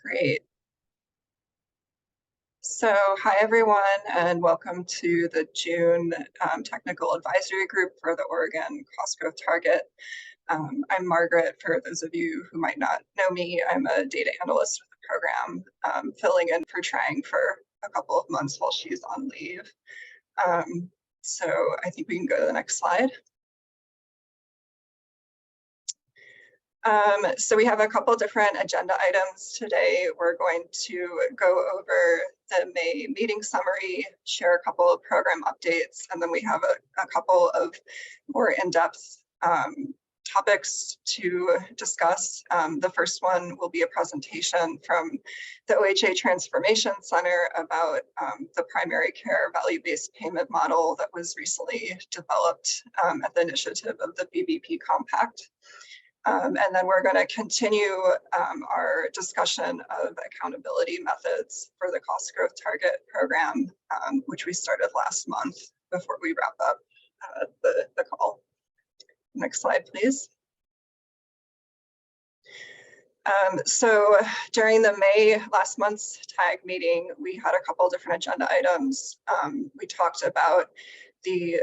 Great. So, hi everyone, and welcome to the June Technical Advisory Group for the Oregon Cost Growth Target. I'm Margaret. For those of you who might not know me, I'm a data analyst with the program, filling in for Trang for a couple of months while she's on leave. So I think we can go to the next slide. So we have a couple different agenda items today. We're going to go over the May meeting summary, share a couple of program updates, and then we have a couple of more in-depth topics to discuss. The first one will be a presentation from the OHA Transformation Center about the primary care value-based payment model that was recently developed at the initiative of the BBP Compact. And then we're going to continue our discussion of accountability methods for the cost growth target program, which we started last month before we wrap up the call. Next slide, please. So during the last month's TAG meeting, we had a couple different agenda items. We talked about the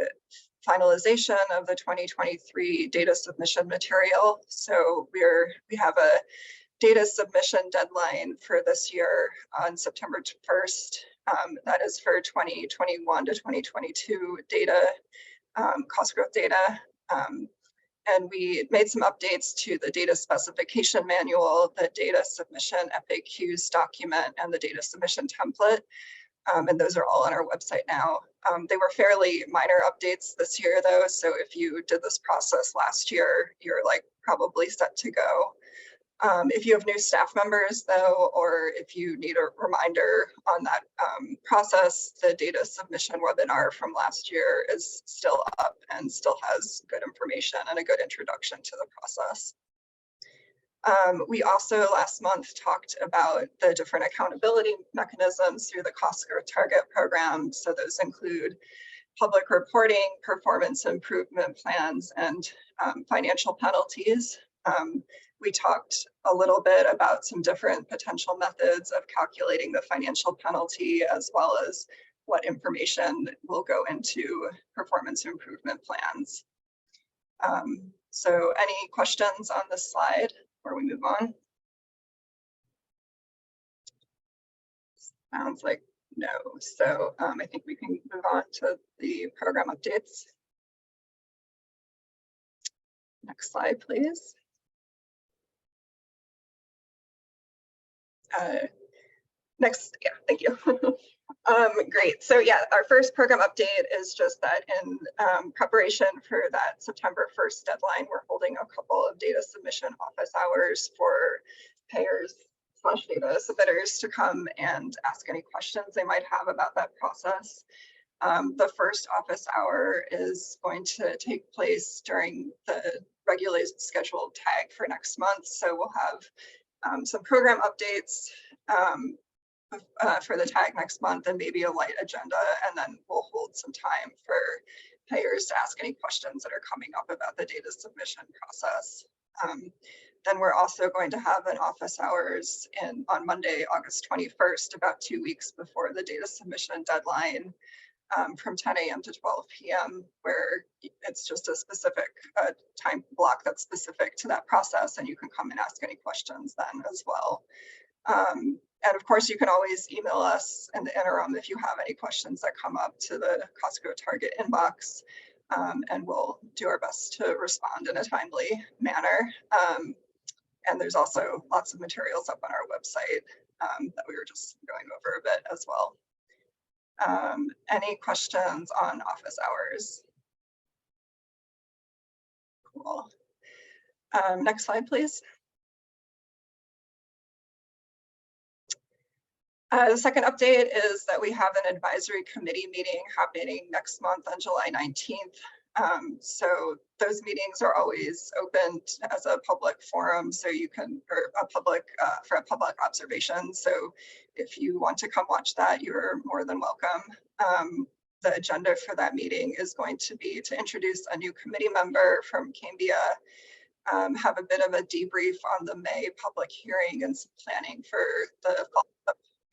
finalization of the 2023 data submission material. So we have a data submission deadline for this year on September 1st. That is for 2021 to 2022 data, cost growth data. And we made some updates to the data specification manual, the data submission FAQs document, and the data submission template. And those are all on our website now. They were fairly minor updates this year though, so if you did this process last year, you're probably set to go. If you have new staff members though, or if you need a reminder on that process, the data submission webinar from last year is still up and still has good information and a good introduction to the process. We also last month talked about the different accountability mechanisms through the cost growth target program. So those include public reporting, performance improvement plans, and financial penalties. We talked a little bit about some different potential methods of calculating the financial penalty, as well as what information will go into performance improvement plans. So any questions on this slide before we move on? Sounds like no. So I think we can move on to the program updates. Next slide, please. Next, yeah, thank you. Great. So yeah, our first program update is just that in preparation for that September 1st deadline, we're holding a couple of data submission office hours for payers / data submitters to come and ask any questions they might have about that process. The first office hour is going to take place during the regularly scheduled TAG for next month. So we'll have some program updates for the TAG next month and maybe a light agenda, and then we'll hold some time for payers to ask any questions that are coming up about the data submission process. Then we're also going to have an office hours on Monday, August 21st, about 2 weeks before the data submission deadline, from 10 a.m. to 12 p.m., where it's just a specific time block that's specific to that process, and you can come and ask any questions then as well. And of course, you can always email us in the interim if you have any questions that come up to the Cost Growth Target inbox, and we'll do our best to respond in a timely manner. And there's also lots of materials up on our website that we were just going over a bit as well. Any questions on office hours? Cool. Next slide, please. The second update is that we have an advisory committee meeting happening next month on July 19th. So those meetings are always open as a public forum, so you can, or a public, for a public observation. So if you want to come watch that, you're more than welcome. The agenda for that meeting is going to be to introduce a new committee member from Cambia, have a bit of a debrief on the May public hearing and some planning for the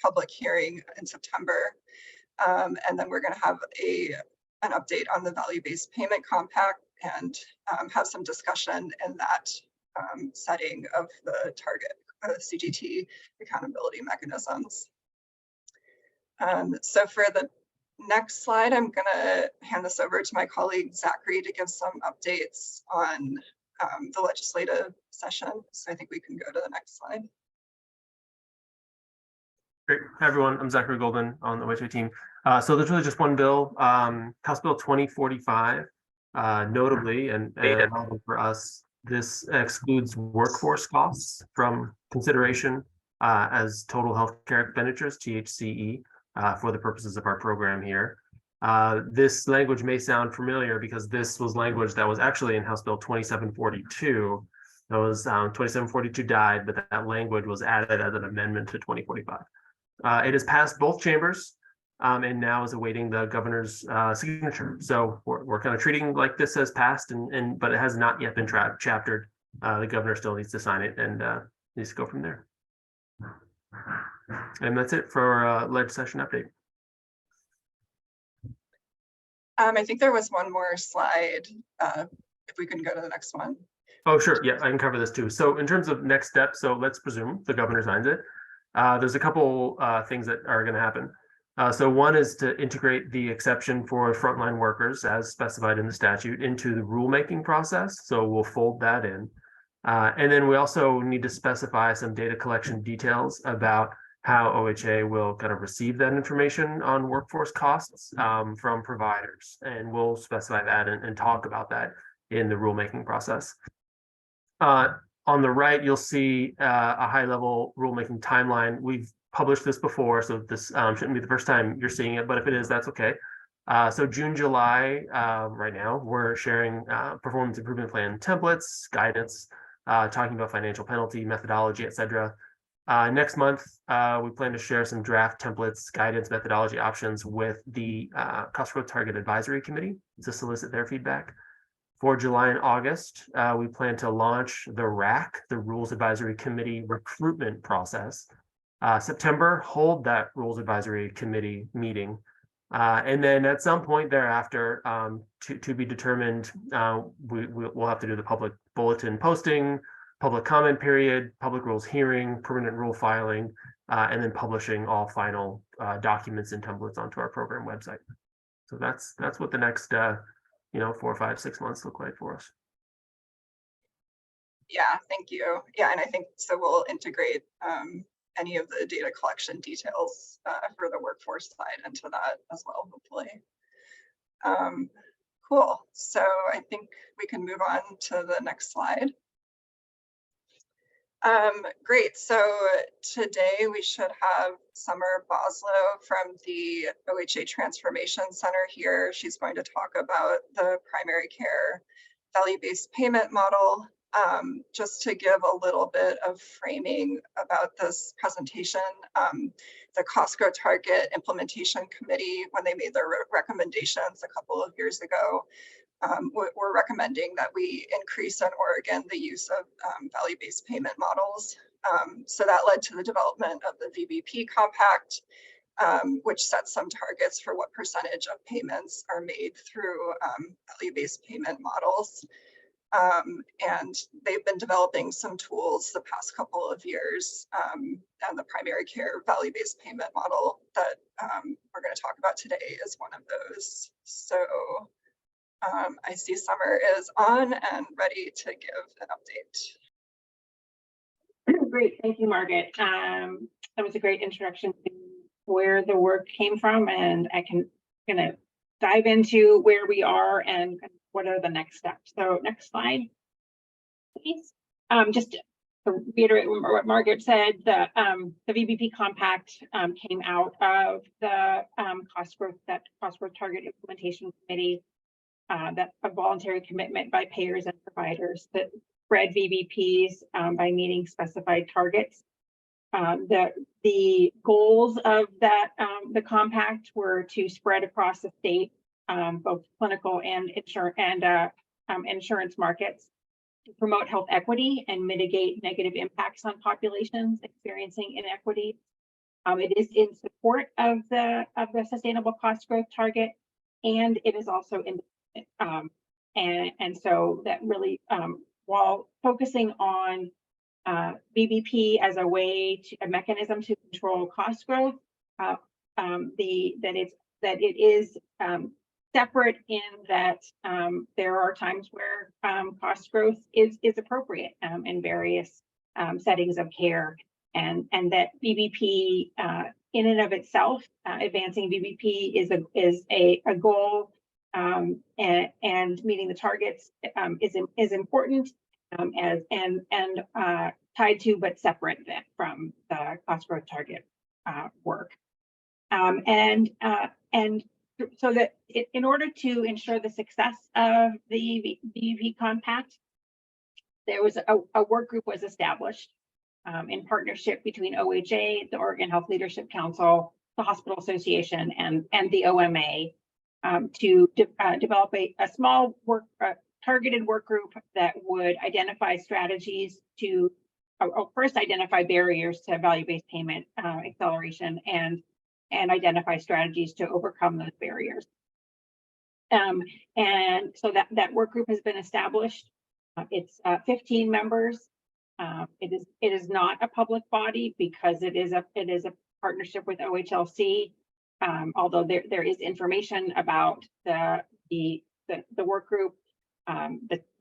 public hearing in September. And then we're going to have an update on the value-based payment compact and have some discussion in that setting of the target CGT accountability mechanisms. So for the next slide, I'm going to hand this over to my colleague Zachary to give some updates on the legislative session. So I think we can go to the next slide. Great. Hi, everyone. I'm Zachary Goldman on the OHA team. So there's really just one bill, House Bill 2045, notably, and for us, this excludes workforce costs from consideration as total healthcare expenditures, THCE, for the purposes of our program here. This language may sound familiar because this was language that was actually in House Bill 2742. That was 2742 died, but that language was added as an amendment to 2045. It has passed both chambers and now is awaiting the governor's signature. So we're kind of treating like this has passed, but it has not yet been chaptered. The governor still needs to sign it and needs to go from there. And that's it for leg session update. I think there was one more slide. If we can go to the next one. Oh, sure. Yeah, I can cover this too. So in terms of next steps, so let's presume the governor signs it. There's a couple things that are going to happen. So one is to integrate the exception for frontline workers as specified in the statute into the rulemaking process. So we'll fold that in. And then we also need to specify some data collection details about how OHA will kind of receive that information on workforce costs from providers. And we'll specify that and talk about that in the rulemaking process. On the right, you'll see a high-level rulemaking timeline. We've published this before, so this shouldn't be the first time you're seeing it, but if it is, that's okay. So June, July, right now, we're sharing performance improvement plan templates, guidance, talking about financial penalty, methodology, etc. Next month, we plan to share some draft templates, guidance, methodology options with the Cost Growth Target Advisory Committee to solicit their feedback. For July and August, we plan to launch the RAC, the Rules Advisory Committee recruitment process. September, hold that Rules Advisory Committee meeting. And then at some point thereafter, to be determined, we'll have to do the public bulletin posting, public comment period, public rules hearing, permanent rule filing, and then publishing all final documents and templates onto our program website. So that's what the next 4, 5, 6 months look like for us. Yeah, thank you. Yeah, and I think so we'll integrate any of the data collection details for the workforce side into that as well, hopefully. Cool. So I think we can move on to the next slide. Great. So today we should have Summer Boslow from the OHA Transformation Center here. She's going to talk about the primary care value-based payment model. Just to give a little bit of framing about this presentation, the Cost Growth Target Implementation Committee, when they made their recommendations a couple of years ago, we're recommending that we increase in Oregon the use of value-based payment models. So that led to the development of the VBP compact, which sets some targets for what percentage of payments are made through value-based payment models. And they've been developing some tools the past couple of years, and the primary care value-based payment model that we're going to talk about today is one of those. So I see Summer is on and ready to give an update. Great, thank you, Margaret. That was a great introduction to where the work came from, and I can gonna dive into where we are and what are the next steps. So next slide, please. Just to reiterate what Margaret said, the VBP compact came out of the Cost Growth Target Implementation Committee. That's a voluntary commitment by payers and providers that spread VBPs by meeting specified targets. The goals of that the compact were to spread across the state, both clinical and insurance markets, to promote health equity and mitigate negative impacts on populations experiencing inequity. It is in support of the sustainable cost growth target, and it is also in and so that really while focusing on BBP as a mechanism to control cost growth, that it is separate in that there are times where cost growth is appropriate in various settings of care, and that BBP in and of itself, advancing BBP is a goal, and meeting the targets is important, and tied to but separate from the cost growth target work, and so that in order to ensure the success of the BBP Compact, there was a work group was established in partnership between OHA, the Oregon Health Leadership Council, the Hospital Association, and the OMA to develop a small targeted work group that would identify strategies to first identify barriers to value-based payment acceleration and identify strategies to overcome those barriers. And so that work group has been established. It's 15 members. It is not a public body because it is a partnership with OHLC. Although there is information about the work group,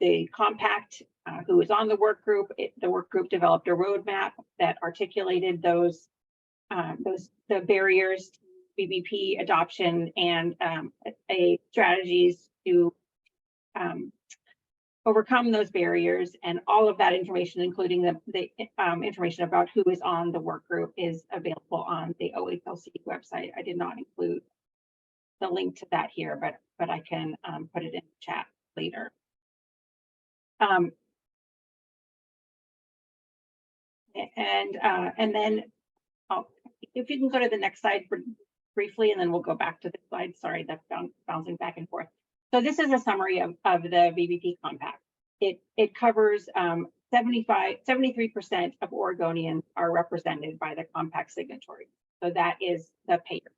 the compact, who is on the work group. The work group developed a roadmap that articulated the barriers to BBP adoption and strategies to overcome those barriers, and all of that information, including the information about who is on the work group, is available on the OHLC website. I did not include the link to that here, but I can put it in the chat later. And then if you can go to the next slide briefly, and then we'll go back to the slide. Sorry, that's bouncing back and forth. So this is a summary of the BBP Compact. It covers 73% of Oregonians are represented by the Compact signatories. So that is the payer,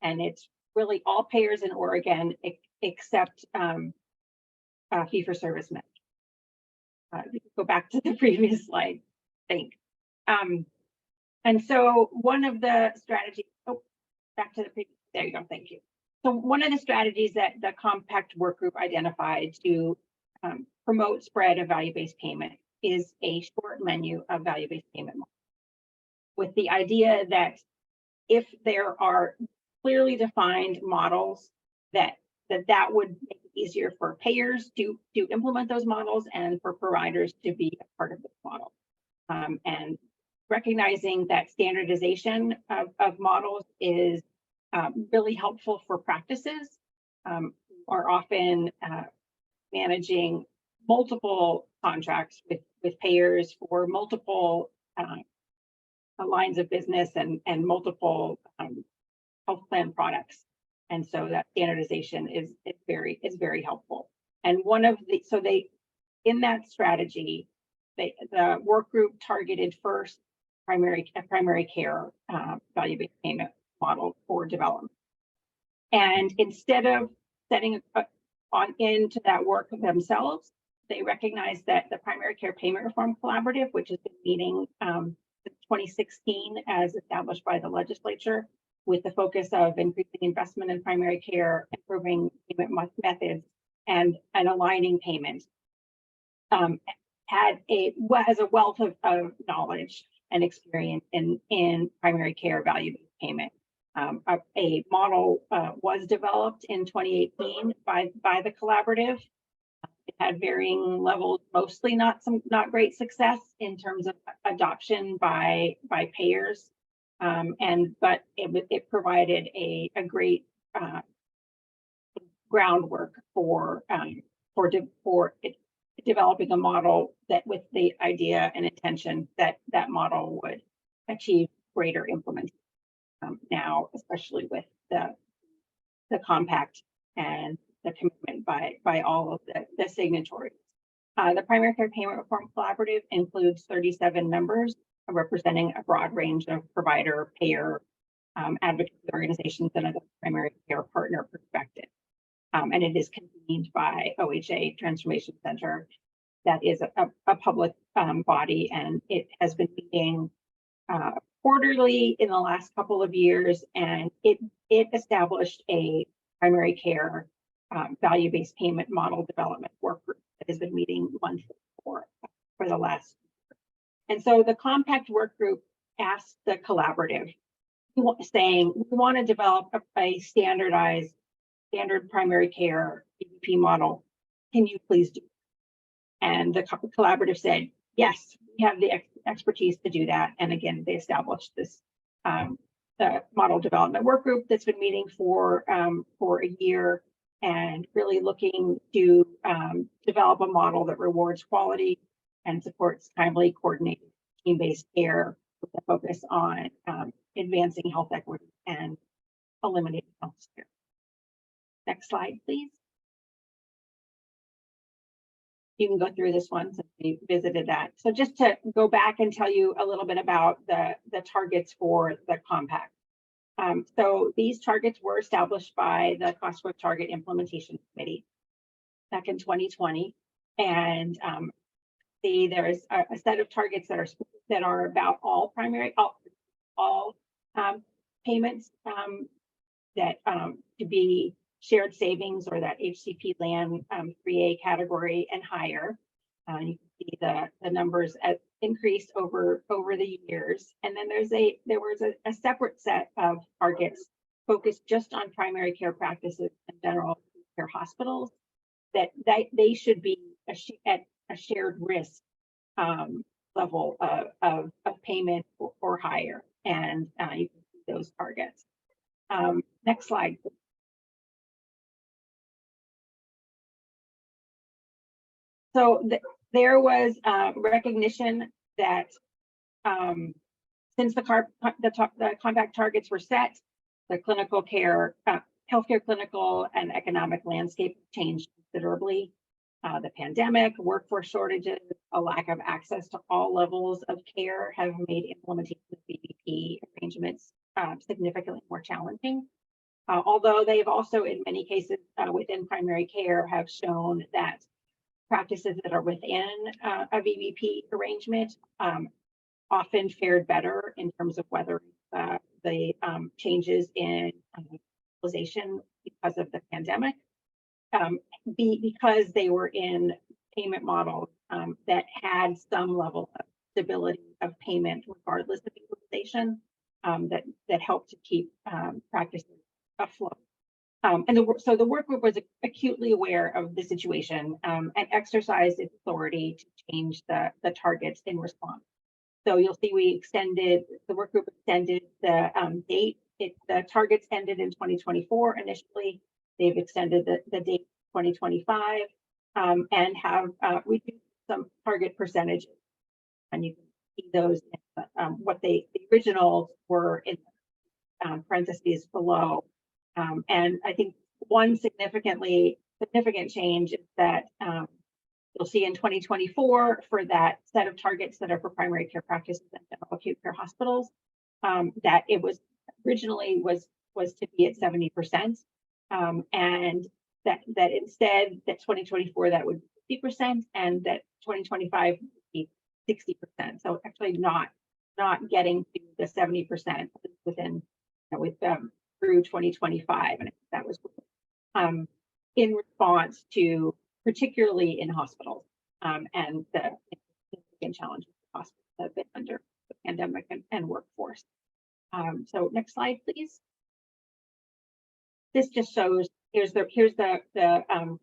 and it's really all payers in Oregon except fee-for-service Medicare. Go back to the previous slide, I think. And so one of the strategies. Back to the previous. There you go. Thank you. So one of the strategies that the Compact work group identified to promote spread of value-based payment is a short menu of value-based payment models, with the idea that if there are clearly defined models, that would make it easier for payers to implement those models and for providers to be a part of this model. And recognizing that standardization of models is really helpful for practices are often managing multiple contracts with payers for multiple lines of business and multiple health plan products. And so that standardization is very helpful. And one of the, so they, in that strategy, the work group targeted first primary care value-based payment model for development. And instead of setting on into that work themselves, they recognize that the Primary Care Payment Reform Collaborative, which has been meeting since 2016 as established by the legislature, with the focus of increasing investment in primary care, improving payment methods, and aligning payment, has a wealth of knowledge and experience in primary care value-based payment. A model was developed in 2018 by the collaborative. It had varying levels, mostly not great success in terms of adoption by payers, but it provided a great groundwork for developing a model that, with the idea and intention that that model would achieve greater implementation. Now, especially with the compact and the commitment by all of the signatories. The Primary Care Payment Reform Collaborative includes 37 members representing a broad range of provider, payer, advocacy organizations, and other primary care partner perspectives. And it is convened by OHA Transformation Center. That is a public body, and it has been meeting quarterly in the last couple of years, and it established a primary care value-based payment model development work group that has been meeting monthly for the last year. And so the compact work group asked the collaborative, saying, we want to develop a standard primary care VBP model. Can you please do that? And the collaborative said, yes, we have the expertise to do that. And again, they established this the model development work group that's been meeting for a year, and really looking to develop a model that rewards quality and supports timely, coordinated, team-based care with a focus on advancing health equity and eliminating health care. Next slide, please. You can go through this one since we visited that. So just to go back and tell you a little bit about the targets for the compact. So these targets were established by the Cost Growth Target Implementation Committee back in 2020. And there's a set of targets that are about all payments that to be shared savings or that HCP land 3A category and higher. You can see the numbers increased over the years. And then there was a separate set of targets focused just on primary care practices and general care hospitals that they should be at a shared risk level of payment or higher. And you can see those targets. Next slide. So there was recognition that since the compact targets were set, the clinical care, healthcare clinical and economic landscape changed considerably. The pandemic, workforce shortages, a lack of access to all levels of care have made implementation of VBP arrangements significantly more challenging. Although they've also, in many cases within primary care, have shown that practices that are within a VBP arrangement often fared better in terms of whether the changes in utilization because of the pandemic, because they were in payment models that had some level of stability of payment regardless of utilization, that helped to keep practices afloat. So the work group was acutely aware of the situation and exercised its authority to change the targets in response. So you'll see the work group extended the date. The targets ended in 2024 initially. They've extended the date to 2025 and have reduced some target percentages. And you can see those, what the originals were in parentheses below. And I think one significant change is that you'll see in 2024 for that set of targets that are for primary care practices and general acute care hospitals, that it was originally was to be at 70%, and that instead that 2024 that would be 50%, and that 2025 would be 60%. So actually not getting to the 70% within through 2025, and that was in response to particularly in hospitals and the significant challenges hospitals have been under the pandemic and workforce. So next slide, please. This just shows here's the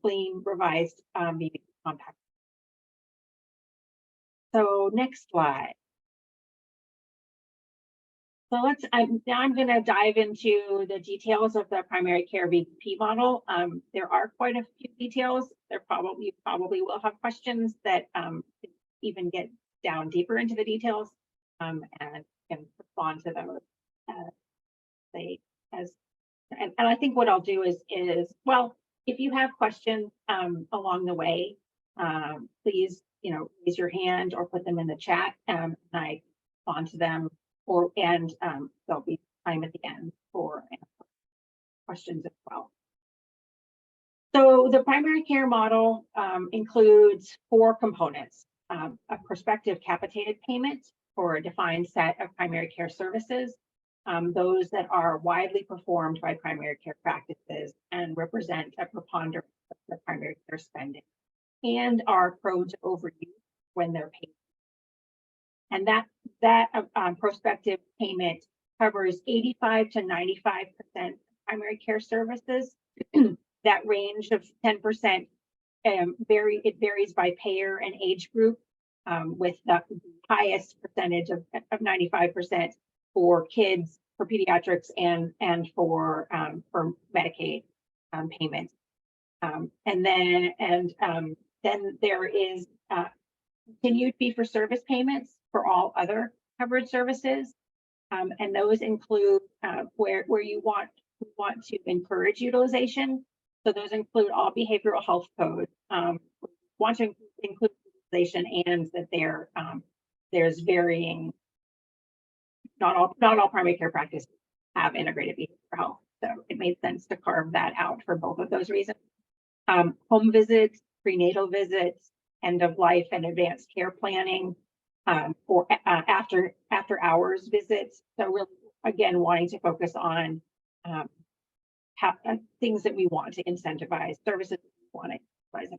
clean revised VBP compact. So next slide. So now I'm going to dive into the details of the primary care VBP model. There are quite a few details. You probably will have questions that even get down deeper into the details and can respond to those and I think what I'll do is well, if you have questions along the way, please, raise your hand or put them in the chat, and I respond to them, there'll be time at the end for questions as well. So the primary care model includes 4 components: a prospective capitated payment for a defined set of primary care services, those that are widely performed by primary care practices and represent a preponderance of the primary care spending and are prone to overuse when they're paid. And that prospective payment covers 85 to 95% primary care services. That range of 10% it varies by payer and age group, with the highest percentage of 95% for kids, for pediatrics, and for Medicaid payments. And then there is continued fee-for-service payments for all other covered services, and those include where you want to encourage utilization. So those include all behavioral health codes, want to include utilization, and that there's varying. Not all primary care practices have integrated behavioral health, so it made sense to carve that out for both of those reasons. Home visits, prenatal visits, end of life and advanced care planning, or after hours visits. So really, again, wanting to focus on things that we want to incentivize, services we want to incentivize.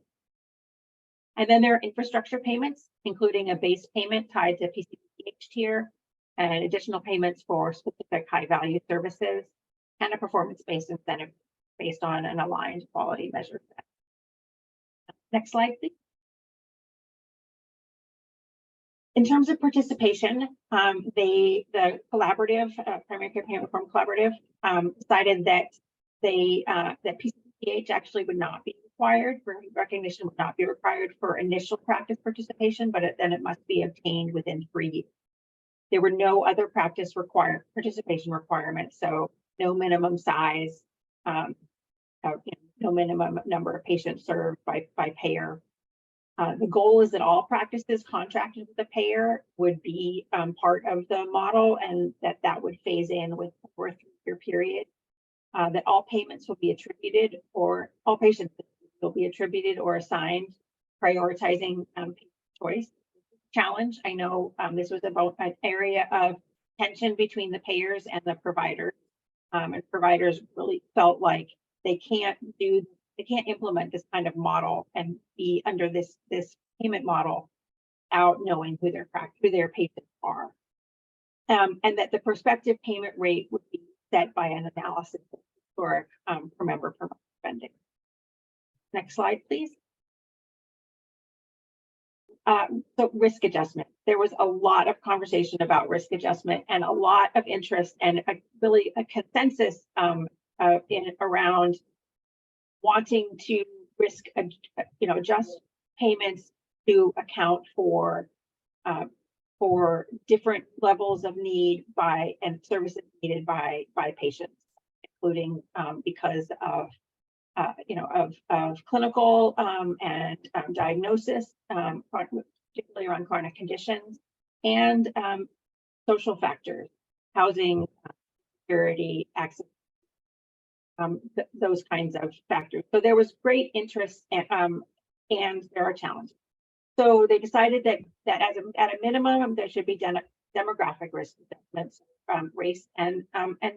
And then there are infrastructure payments, including a base payment tied to PCPH tier, and additional payments for specific high-value services, and a performance-based incentive based on an aligned quality measure set. Next slide, please. In terms of participation, the collaborative, Primary Care Payment Reform Collaborative, decided that that PCPH actually would not be required, for recognition would not be required for initial practice participation, but then it must be obtained within 3 years. There were no other practice participation requirements, so no minimum size, no minimum number of patients served by payer. The goal is that all practices contracted with the payer would be part of the model, and that would phase in with over a 3-year period. That all payments will be attributed, or all patients will be attributed or assigned, prioritizing choice. Challenge. I know this was about an area of tension between the payers and the providers, and providers really felt like they can't implement this kind of model and be under this payment model out knowing who their patients are, and that the prospective payment rate would be set by an analysis of historic per member per month spending. Next slide, please. So risk adjustment. There was a lot of conversation about risk adjustment and a lot of interest, and really a consensus around wanting to adjust payments to account for different levels of need and services needed by patients, including because of clinical and diagnosis, particularly around chronic conditions, and social factors, housing, security, access, those kinds of factors. So there was great interest, and there are challenges. So they decided that at a minimum, there should be demographic risk assessments, race and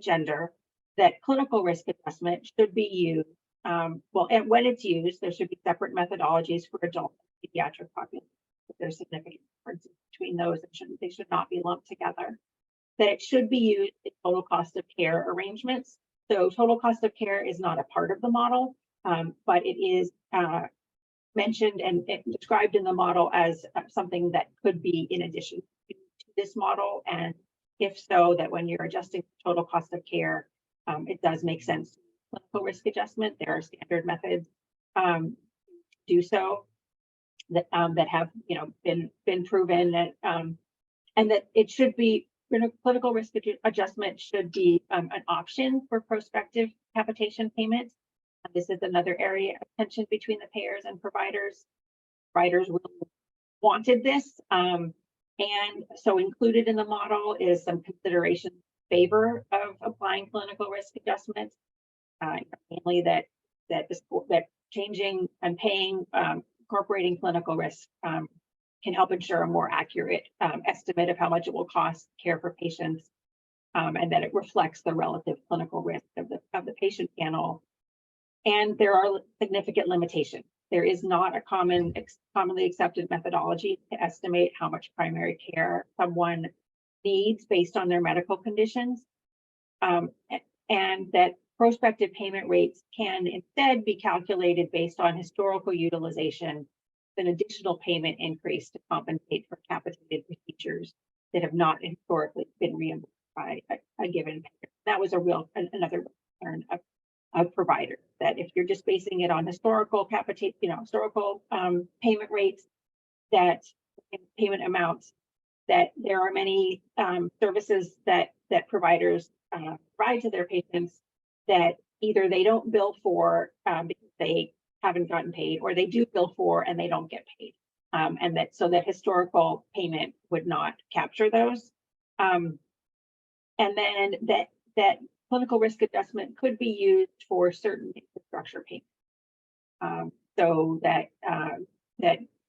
gender, that clinical risk assessment should be used. And when it's used, there should be separate methodologies for adult and pediatric populations. There's significant differences between those, and they should not be lumped together. That it should be used in total cost of care arrangements. So total cost of care is not a part of the model, but it is mentioned and described in the model as something that could be in addition to this model. And if so, that when you're adjusting total cost of care, it does make sense. Clinical risk adjustment, there are standard methods to do so that have been proven, that and that it should be, clinical risk adjustment should be an option for prospective capitation payments. This is another area of tension between the payers and providers. providers really wanted this. And so included in the model is some consideration in favor of applying clinical risk adjustments, mainly that changing and paying, incorporating clinical risk can help ensure a more accurate estimate of how much it will cost care for patients, and that it reflects the relative clinical risk of the patient panel. And there are significant limitations. There is not a commonly accepted methodology to estimate how much primary care someone needs based on their medical conditions, and that prospective payment rates can instead be calculated based on historical utilization, an additional payment increase to compensate for capitated procedures that have not historically been reimbursed by a given payer. That was another concern of providers, that if you're just basing it on historical payment rates, that payment amounts, that there are many services that providers provide to their patients that either they don't bill for because they haven't gotten paid, or they do bill for and they don't get paid, and that historical payment would not capture those, and then that clinical risk adjustment could be used for certain infrastructure payments, so that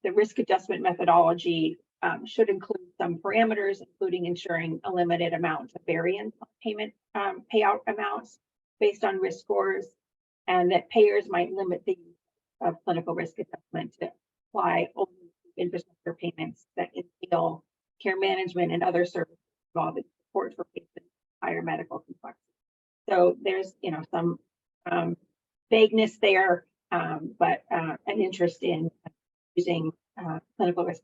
the risk adjustment methodology should include some parameters, including ensuring a limited amount of variance on payment payout amounts based on risk scores, and that payers might limit the use of clinical risk assessment to apply only infrastructure payments that entail care management and other services involving support for patients with higher medical complexity. So there's some vagueness there, but an interest in using clinical risk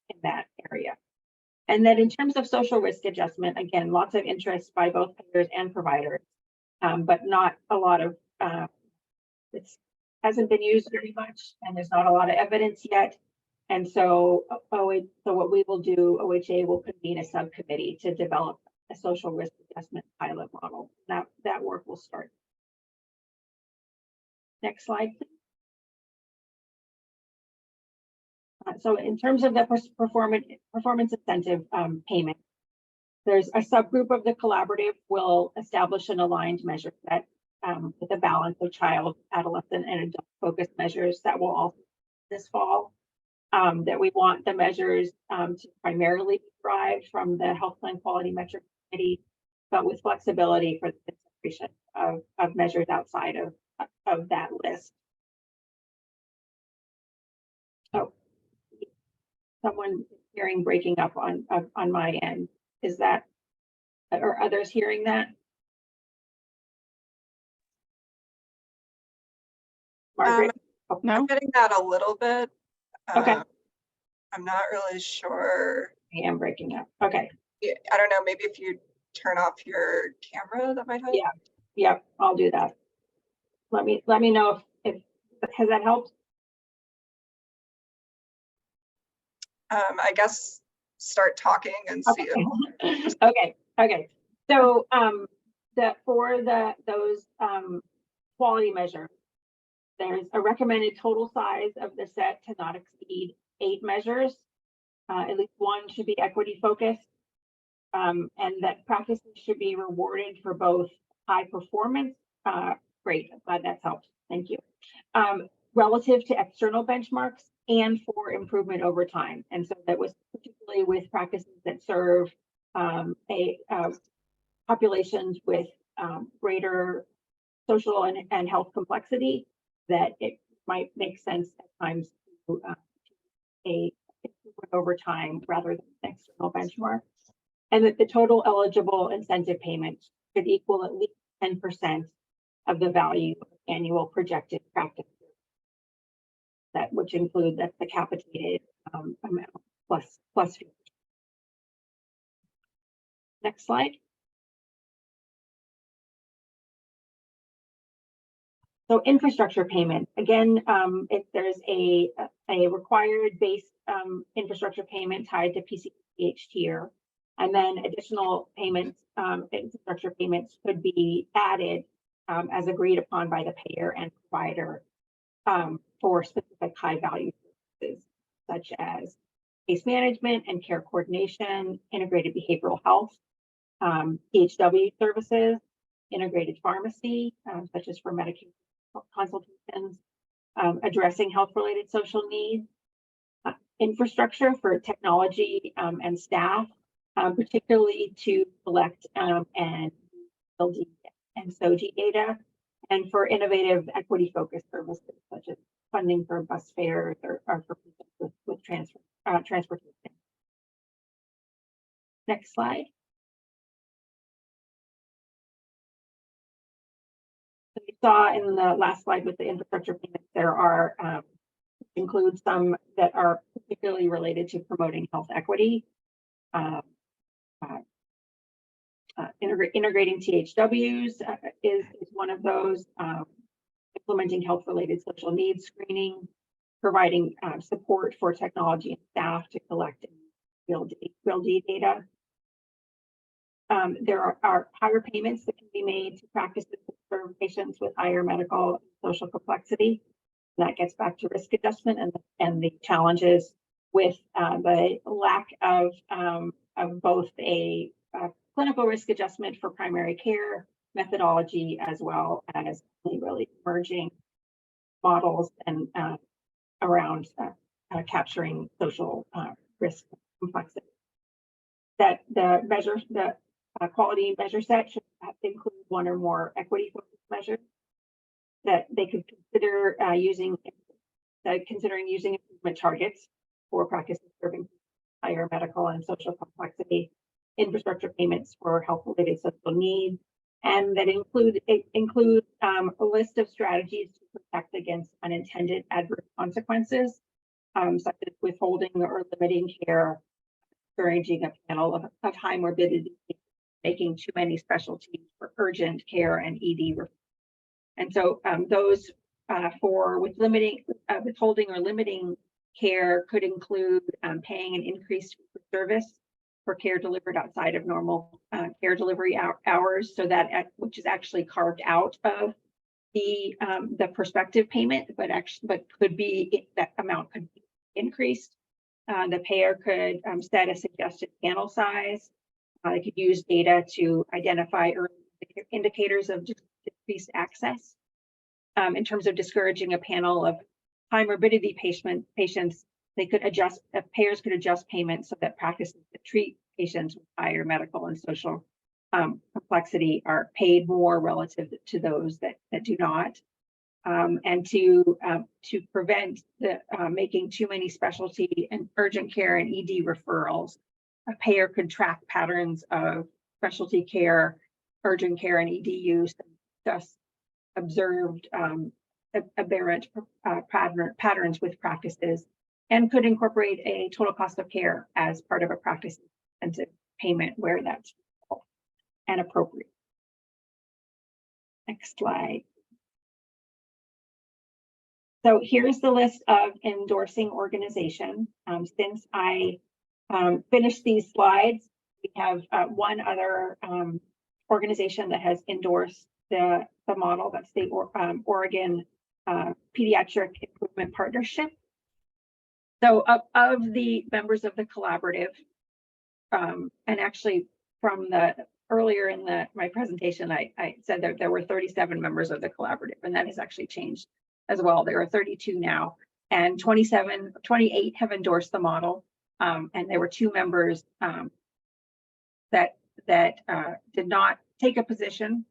in that area. And then in terms of social risk adjustment, again, lots of interest by both payers and providers, but not a lot of, it hasn't been used very much, and there's not a lot of evidence yet. And so, what we will do, OHA will convene a subcommittee to develop a social risk adjustment pilot model. That work will start. Next slide, please. So in terms of the performance incentive payment, there's a subgroup of the collaborative will establish an aligned measure set with a balance of child, adolescent, and adult focused measures that will also this fall. That we want the measures to primarily be derived from the Health Plan Quality Metric Committee, but with flexibility for the consideration of measures outside of that list. Oh, someone hearing breaking up on my end. Is that, are others hearing that? Margaret? No, I'm getting that a little bit. Okay. I'm not really sure. I am breaking up. Okay. Yeah, I don't know. Maybe if you turn off your camera, that might help. Yeah. Yep. I'll do that. Let me know if has that helped. I guess start talking and see. Okay. So those quality measures, there's a recommended total size of the set to not exceed 8 measures. At least one should be equity focused, and that practices should be rewarded for both high performance. Great, I'm glad that's helped. Thank you. Relative to external benchmarks and for improvement over time. And so that was particularly with practices that serve populations with greater social and health complexity, that it might make sense at times to a improvement over time rather than an external benchmark. And that the total eligible incentive payments should equal at least 10% of the value of annual projected practice, that which include the capitated amount plus fees. Next slide. So infrastructure payment, again, if there's a required base infrastructure payment tied to PCH tier, and then additional payments, infrastructure payments could be added as agreed upon by the payer and provider for specific high value. services such as case management and care coordination, integrated behavioral health, PHW services, integrated pharmacy, such as for medication consultations, addressing health-related social needs, infrastructure for technology and staff, particularly to collect and build and SOGI data, and for innovative equity-focused services such as funding for bus fares or for people with transportation. Next slide. So we saw in the last slide with the infrastructure payments, there are include some that are particularly related to promoting health equity, integrating THWs is one of those, implementing health-related social needs screening, providing support for technology and staff to collect and build data. There are higher payments that can be made to practices for patients with higher medical and social complexity. That gets back to risk adjustment and the challenges with the lack of both a clinical risk adjustment for primary care methodology, as well as really emerging models and around capturing social risk complexity. That the quality measure set should include one or more equity-focused measures that they could consider considering using improvement targets for practices serving higher medical and social complexity, infrastructure payments for health-related social needs, and that includes a list of strategies to protect against unintended adverse consequences, such as withholding or limiting care, encouraging a panel of high morbidity, making too many specialties for urgent care and ED. And so those for withholding or limiting care could include paying an increased fee for service for care delivered outside of normal care delivery hours, so that which is actually carved out of the prospective payment, but could be that amount could be increased. The payer could set a suggested panel size. They could use data to identify early indicators of decreased access. In terms of discouraging a panel of high morbidity patients, they could adjust, payers could adjust payments so that practices that treat patients with higher medical and social complexity are paid more relative to those that do not. And to prevent the making too many specialty and urgent care and ED referrals, a payer could track patterns of specialty care, urgent care, and ED use, and thus observed aberrant patterns with practices, and could incorporate a total cost of care as part of a practice incentive payment where that's and appropriate. Next slide. So here's the list of endorsing organizations. Since I finished these slides, we have one other organization that has endorsed the model. That's the Oregon Pediatric Improvement Partnership. So of the members of the collaborative, and actually from the earlier in my presentation, I said that there were 37 members of the collaborative, and that has actually changed as well. There are 32 now, and 28 have endorsed the model, and there were 2 members that did not take a position,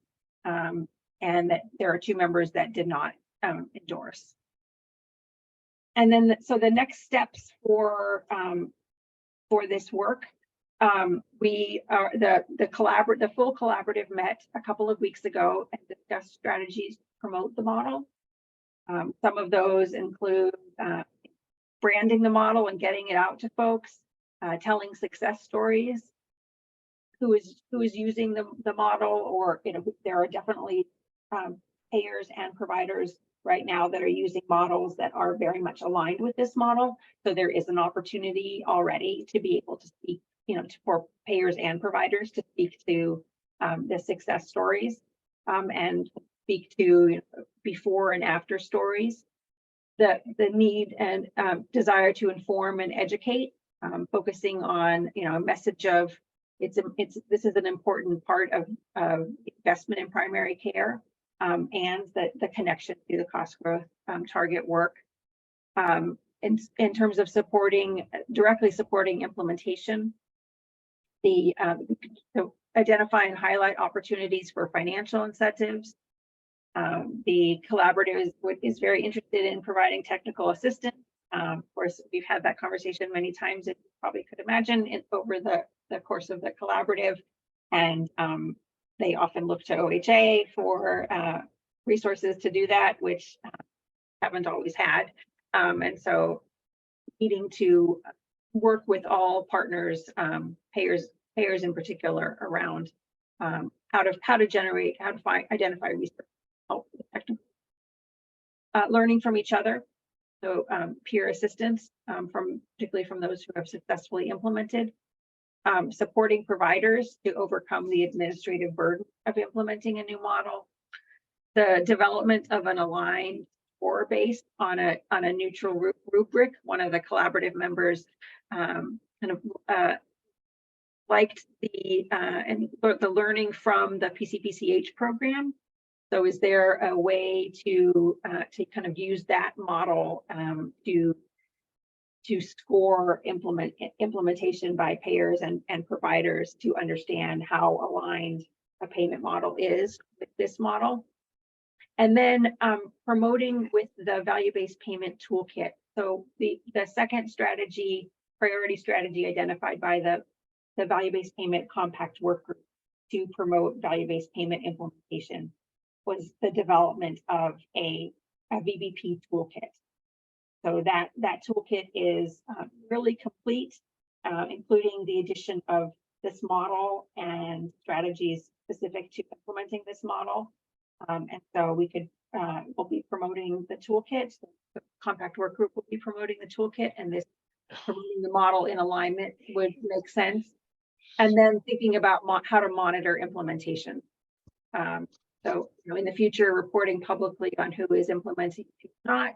and that there are 2 members that did not endorse. And then, so the next steps for this work, we are the full collaborative met a couple of weeks ago and discussed strategies to promote the model. Some of those include branding the model and getting it out to folks, telling success stories, who is using the model, or there are definitely payers and providers right now that are using models that are very much aligned with this model. So there is an opportunity already to be able to speak, for payers and providers to speak to the success stories and speak to before and after stories. the need and desire to inform and educate, focusing on, a message of this is an important part of investment in primary care, and the connection to the cost growth target work. In terms of directly supporting implementation, the identify and highlight opportunities for financial incentives. The collaborative is very interested in providing technical assistance. Of course, we've had that conversation many times, as you probably could imagine, over the course of the collaborative. And they often look to OHA for resources to do that, which haven't always had. And so needing to work with all partners, payers in particular, around how to identify research, help with technical, learning from each other. So peer assistance, particularly from those who have successfully implemented, supporting providers to overcome the administrative burden of implementing a new model, the development of an aligned score based on a neutral rubric. One of the collaborative members liked the learning from the PCPCH program. So is there a way to kind of use that model to score implementation by payers and providers to understand how aligned a payment model is with this model? And then promoting with the value-based payment toolkit. So the second priority strategy identified by the value-based payment compact work group to promote value-based payment implementation was the development of a VBP toolkit. So that toolkit is really complete, including the addition of this model and strategies specific to implementing this model. And so we'll be promoting the toolkit. The compact work group will be promoting the toolkit, and this promoting the model in alignment would make sense. And then thinking about how to monitor implementation. So in the future, reporting publicly on who is implementing, who not,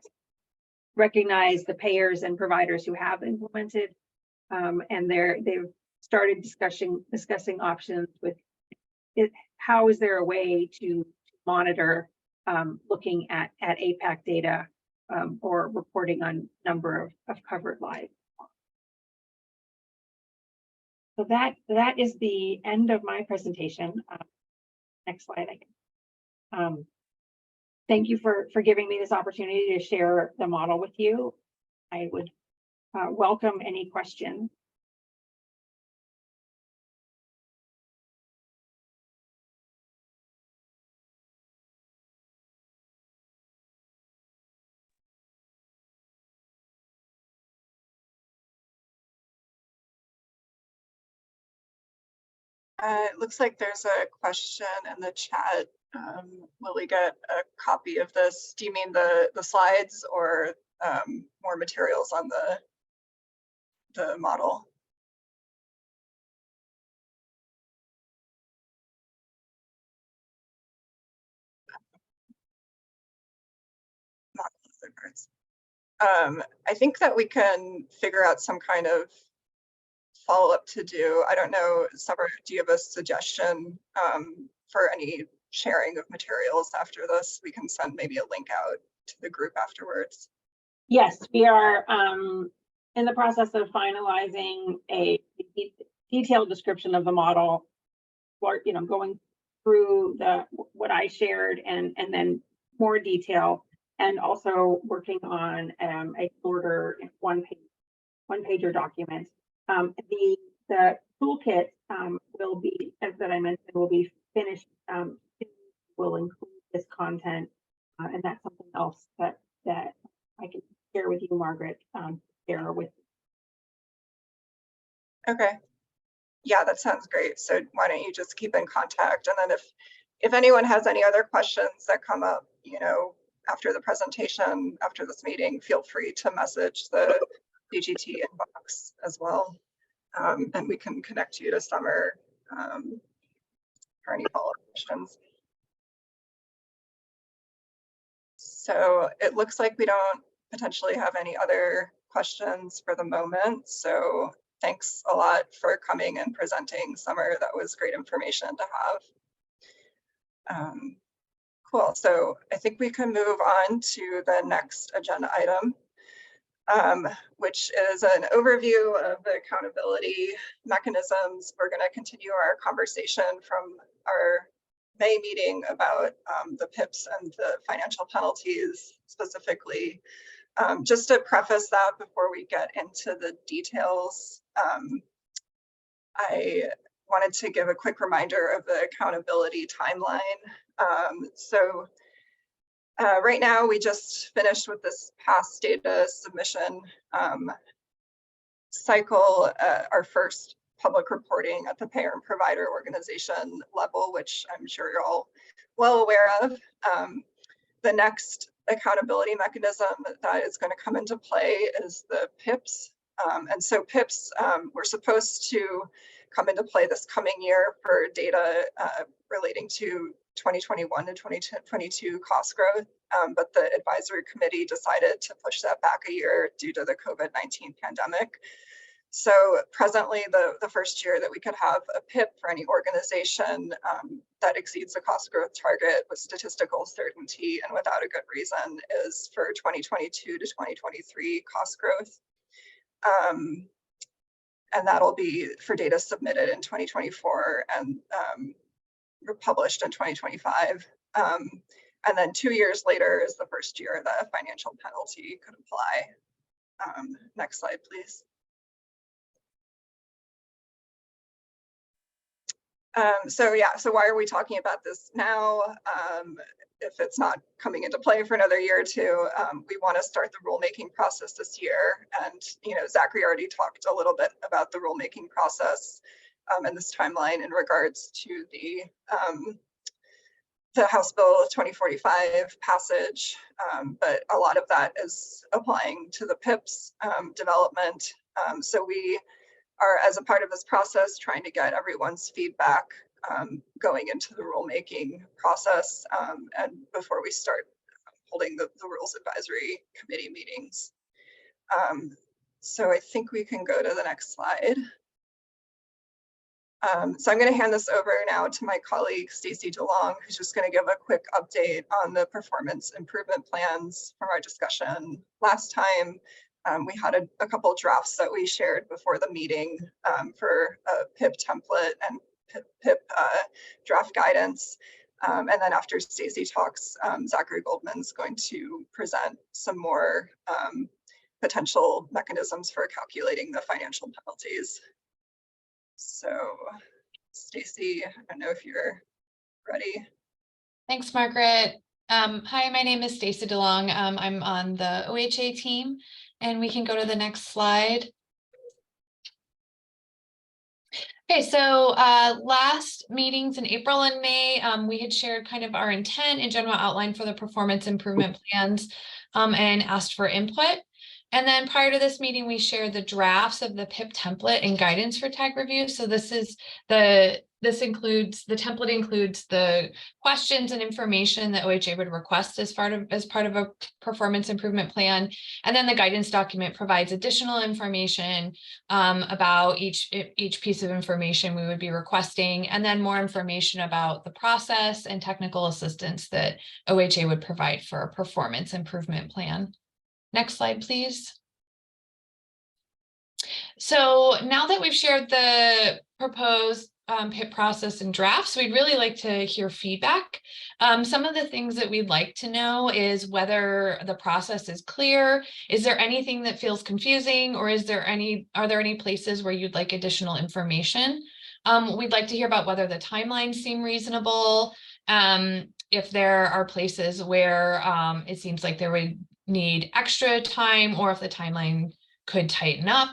recognize the payers and providers who have implemented, and they've started discussing options with it. How is there a way to monitor, looking at APAC data, or reporting on number of covered lives? So that is the end of my presentation. Next slide, I can. Thank you for giving me this opportunity to share the model with you. I would welcome any questions. It looks like there's a question in the chat. Will we get a copy of this? Do you mean the slides or more materials on the model? Not the cards. I think that we can figure out some kind of follow-up to do. I don't know, Summer, do you have a suggestion for any sharing of materials after this? We can send maybe a link out to the group afterwards. Yes, we are in the process of finalizing a detailed description of the model, or going through what I shared and then more detail, and also working on a shorter one-pager document. The toolkit will be, as I mentioned, will be finished. Will include this content, and that's something else that I can share with you, Margaret. Share with. Okay. Yeah, that sounds great. So why don't you just keep in contact, and then if anyone has any other questions that come up, after the presentation, after this meeting, feel free to message the DGT inbox as well, and we can connect you to Summer for any follow-up questions. So it looks like we don't potentially have any other questions for the moment. So thanks a lot for coming and presenting, Summer. That was great information to have. Cool. So I think we can move on to the next agenda item, which is an overview of the accountability mechanisms. We're going to continue our conversation from our May meeting about the PIPs and the financial penalties specifically. Just to preface that before we get into the details, I wanted to give a quick reminder of the accountability timeline. Right now, we just finished with this past data submission cycle, our first public reporting at the payer and provider organization level, which I'm sure you're all well aware of. The next accountability mechanism that is going to come into play is the PIPs. And so PIPs were supposed to come into play this coming year for data relating to 2021 to 2022 cost growth, but the advisory committee decided to push that back a year due to the COVID-19 pandemic. So presently, the first year that we could have a PIP for any organization that exceeds the cost growth target with statistical certainty and without a good reason is for 2022 to 2023 cost growth. And that'll be for data submitted in 2024 and published in 2025. And then 2 years later is the first year that a financial penalty could apply. Next slide, please. So why are we talking about this now? If it's not coming into play for another year or two, we want to start the rulemaking process this year. And, Zachary already talked a little bit about the rulemaking process and this timeline in regards to the House Bill 2045 passage. But a lot of that is applying to the PIPs development. So we are, as a part of this process, trying to get everyone's feedback going into the rulemaking process and before we start holding the Rules Advisory Committee meetings. So I think we can go to the next slide. So I'm going to hand this over now to my colleague, Stacy DeLong, who's just going to give a quick update on the performance improvement plans from our discussion last time. We had a couple of drafts that we shared before the meeting for a PIP template and PIP draft guidance. And then after Stacy talks, Zachary Goldman's going to present some more potential mechanisms for calculating the financial penalties. So Stacy, I don't know if you're ready. Thanks, Margaret. Hi, my name is Stacy DeLong. I'm on the OHA team, and we can go to the next slide. Okay, so last meetings in April and May, we had shared kind of our intent and general outline for the performance improvement plans and asked for input. And then prior to this meeting, we shared the drafts of the PIP template and guidance for TAG review. So the template includes the questions and information that OHA would request as part of a performance improvement plan. And then the guidance document provides additional information about each piece of information we would be requesting, and then more information about the process and technical assistance that OHA would provide for a performance improvement plan. Next slide, please. So now that we've shared the proposed PIP process and drafts, we'd really like to hear feedback. Some of the things that we'd like to know is whether the process is clear. Is there anything that feels confusing, or are there any places where you'd like additional information? We'd like to hear about whether the timelines seem reasonable. If there are places where it seems like there would need extra time, or if the timeline could tighten up.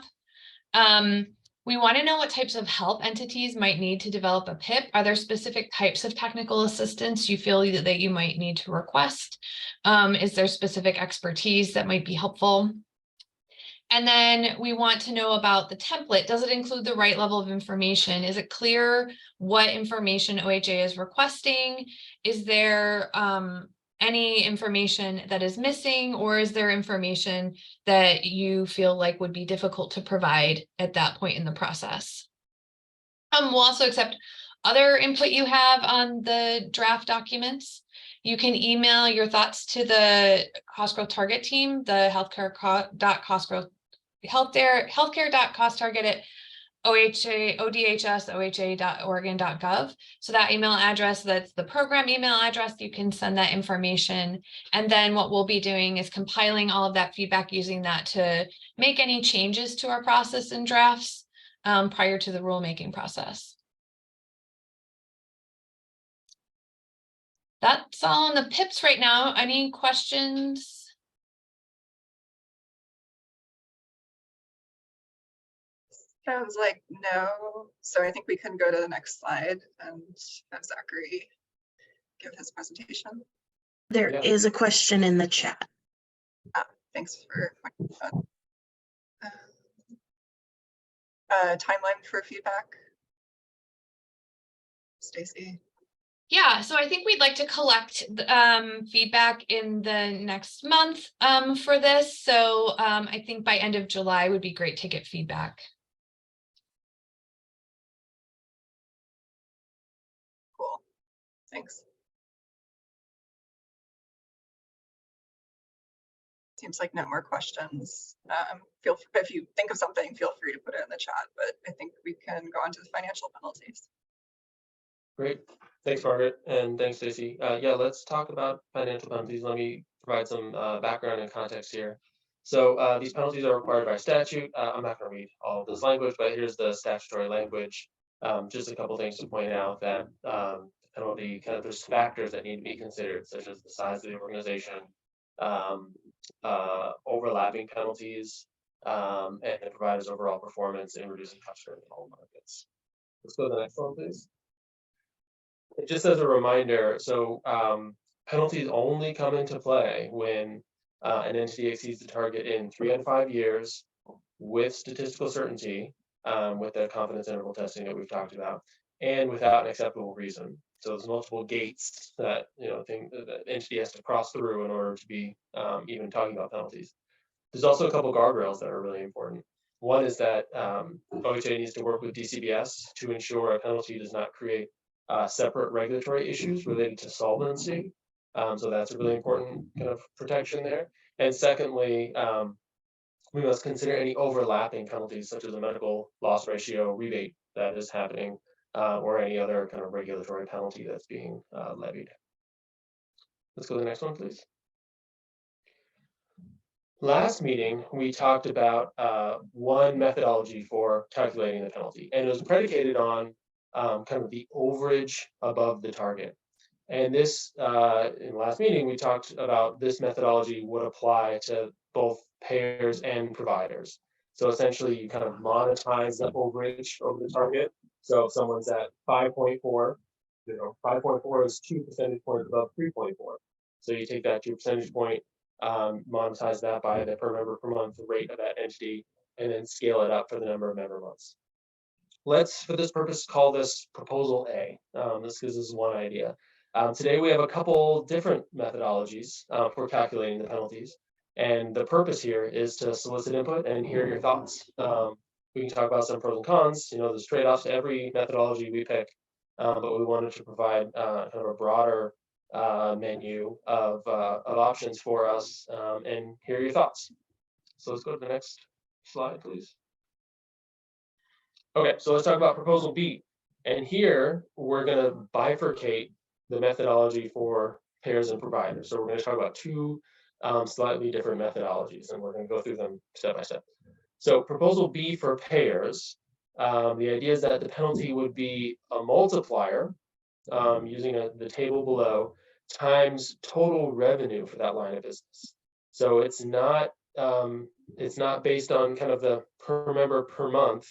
We want to know what types of help entities might need to develop a PIP. Are there specific types of technical assistance you feel that you might need to request? Is there specific expertise that might be helpful? And then we want to know about the template. Does it include the right level of information? Is it clear what information OHA is requesting? Is there any information that is missing, or is there information that you feel like would be difficult to provide at that point in the process? We'll also accept other input you have on the draft documents. You can email your thoughts to the cost growth target team, the healthcare.cost-target at odhs.oha.oregon.gov. So that email address, that's the program email address, you can send that information. And then what we'll be doing is compiling all of that feedback, using that to make any changes to our process and drafts prior to the rulemaking process. That's all on the PIPs right now. Any questions? Sounds like no. So I think we can go to the next slide and have Zachary give his presentation. There is a question in the chat. Thanks for pointing that. Timeline for feedback. Stacy. Yeah, so I think we'd like to collect feedback in the next month for this. So I think by end of July would be great to get feedback. Cool. Thanks. Seems like no more questions. If you think of something, feel free to put it in the chat, but I think we can go on to the financial penalties. Great. Thanks, Margaret, and thanks, Stacey. Yeah, let's talk about financial penalties. Let me provide some background and context here. So these penalties are required by statute. I'm not going to read all of this language, but here's the statutory language. Just a couple things to point out that penalty, kind of there's factors that need to be considered, such as the size of the organization, overlapping penalties, and the provider's overall performance in reducing customer in all markets. Let's go to the next one, please. Just as a reminder, so penalties only come into play when an entity exceeds the target in 3 out of 5 years with statistical certainty, with the confidence interval testing that we've talked about, and without an acceptable reason. So there's multiple gates that the entity has to cross through in order to be even talking about penalties. There's also a couple guardrails that are really important. One is that OHA needs to work with DCBS to ensure a penalty does not create separate regulatory issues related to solvency. So that's a really important kind of protection there. And secondly, we must consider any overlapping penalties, such as a medical loss ratio rebate that is happening, or any other kind of regulatory penalty that's being levied. Let's go to the next one, please. Last meeting, we talked about one methodology for calculating the penalty, and it was predicated on kind of the overage above the target. And this, in the last meeting, we talked about this methodology would apply to both payers and providers. So essentially, you kind of monetize the overage over the target. So if someone's at 5.4, 5.4 is 2 percentage points above 3.4. So you take that 2 percentage point, monetize that by the per member per month rate of that entity, and then scale it up for the number of member months. Let's, for this purpose, call this Proposal A. This gives us one idea. Today, we have a couple different methodologies for calculating the penalties. And the purpose here is to solicit input and hear your thoughts. We can talk about some pros and cons. There's trade-offs to every methodology we pick, but we wanted to provide kind of a broader menu of options for us and hear your thoughts. So let's go to the next slide, please. Okay, so let's talk about Proposal B. And here, we're going to bifurcate the methodology for payers and providers. So we're going to talk about two slightly different methodologies, and we're going to go through them step by step. So Proposal B for payers, the idea is that the penalty would be a multiplier using the table below times total revenue for that line of business. So it's not based on kind of the per member per month,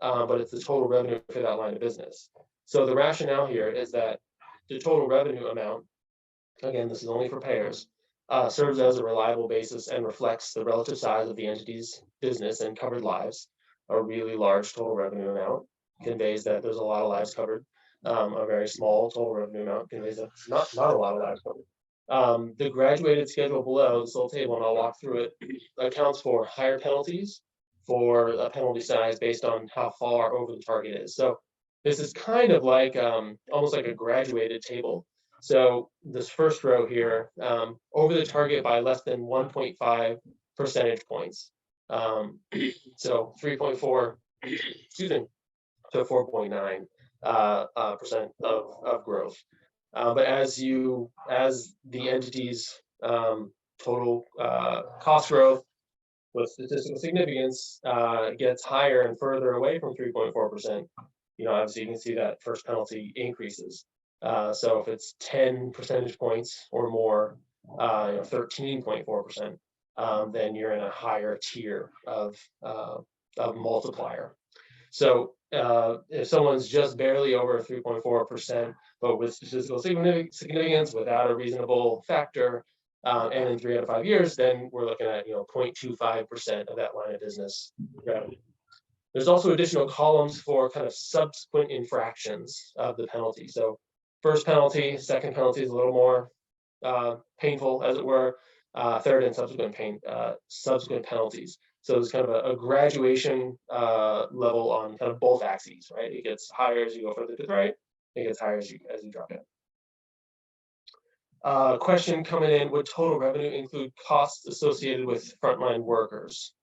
but it's the total revenue for that line of business. So the rationale here is that the total revenue amount, again, this is only for payers, serves as a reliable basis and reflects the relative size of the entity's business and covered lives. A really large total revenue amount conveys that there's a lot of lives covered. A very small total revenue amount conveys that not a lot of lives covered. The graduated schedule below, this little table, and I'll walk through it, accounts for higher penalties for a penalty size based on how far over the target is. So this is kind of like almost like a graduated table. So this first row here, over the target by less than 1.5 percentage points. So 3.4, excuse me, to 4.9 percent of growth. But as the entity's total cost growth with statistical significance gets higher and further away from 3.4%, obviously you can see that first penalty increases. So if it's 10 percentage points or more, 13.4%, then you're in a higher tier of multiplier. So if someone's just barely over 3.4%, but with statistical significance without a reasonable factor, and in 3 out of 5 years, then we're looking at 0.25% of that line of business revenue. There's also additional columns for kind of subsequent infractions of the penalty. So first penalty, second penalty is a little more painful, as it were. Third and subsequent penalties. So there's kind of a graduation level on kind of both axes, right? It gets higher as you go further to the right. It gets higher as you drop down. Question coming in: would total revenue include costs associated with frontline workers?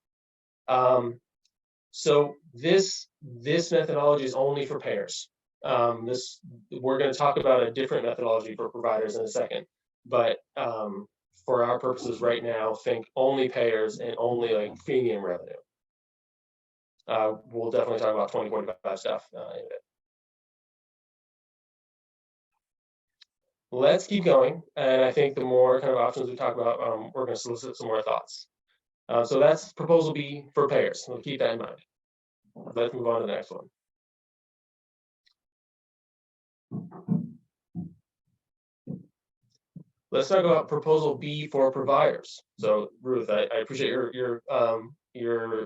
So this methodology is only for payers. We're going to talk about a different methodology for providers in a second, but for our purposes right now, think only payers and only like premium revenue. We'll definitely talk about 2045 stuff in a bit. Let's keep going, and I think the more kind of options we talk about, we're going to solicit some more thoughts. So that's proposal B for payers. We'll keep that in mind. Let's move on to the next one. Let's talk about proposal B for providers. So Ruth, I appreciate your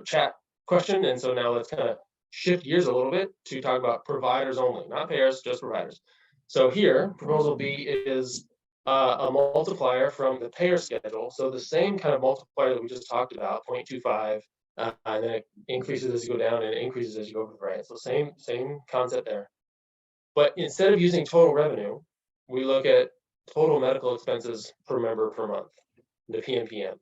chat question, and so now let's kind of shift gears a little bit to talk about providers only, not payers, just providers. So here, proposal B is a multiplier from the payer schedule. So the same kind of multiplier that we just talked about, 0.25, and then it increases as you go down and it increases as you go to the right. So same concept there. But instead of using total revenue, we look at total medical expenses per member per month, the PMPM.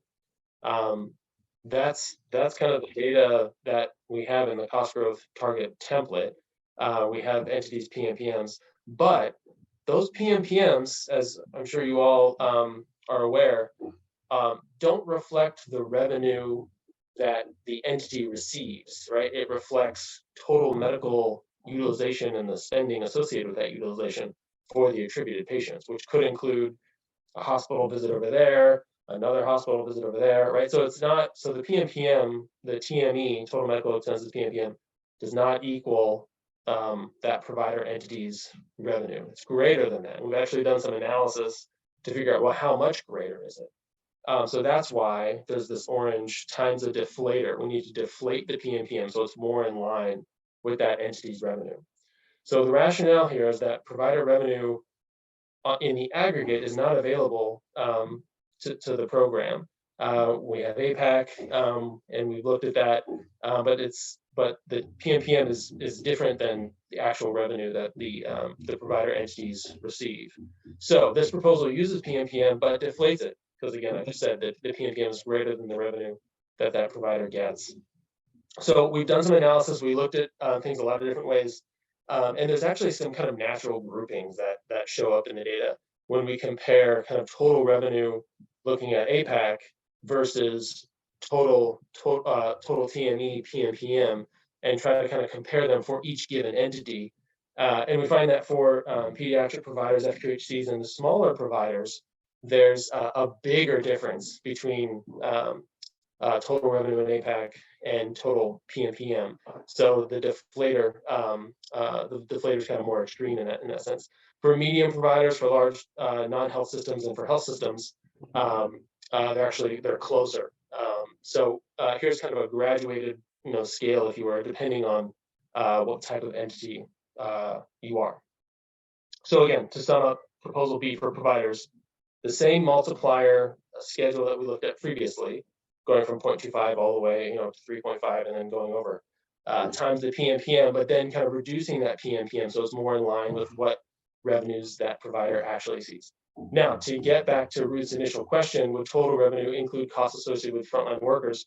That's kind of the data that we have in the cost growth target template. We have entities PMPMs, but those PMPMs, as I'm sure you all are aware, don't reflect the revenue that the entity receives, right? It reflects total medical utilization and the spending associated with that utilization for the attributed patients, which could include a hospital visit over there, another hospital visit over there, right? So it's not, so the PMPM, the TME, total medical expenses PMPM, does not equal that provider entity's revenue. It's greater than that. We've actually done some analysis to figure out, well, how much greater is it? So that's why there's this orange times a deflator. We need to deflate the PMPM so it's more in line with that entity's revenue. So the rationale here is that provider revenue in the aggregate is not available to the program. We have APAC, and we've looked at that, but the PMPM is different than the actual revenue that the provider entities receive. So this proposal uses PMPM but deflates it, because again, I just said that the PMPM is greater than the revenue that provider gets. So we've done some analysis. We looked at things a lot of different ways. And there's actually some kind of natural groupings that show up in the data when we compare kind of total revenue looking at APAC versus total TME PMPM, and try to kind of compare them for each given entity. And we find that for pediatric providers, FQHCs, and the smaller providers, there's a bigger difference between total revenue in APAC and total PMPM. So the deflator, is kind of more extreme in that sense. For medium providers, for large non-health systems, and for health systems, they're closer. So here's kind of a graduated scale, if you were, depending on what type of entity you are. So again, to sum up, proposal B for providers the same multiplier schedule that we looked at previously, going from 0.25 all the way, to 3.5 and then going over, times the PMPM, but then kind of reducing that PMPM so it's more in line with what revenues that provider actually sees. Now, to get back to Ruth's initial question, would total revenue include costs associated with frontline workers?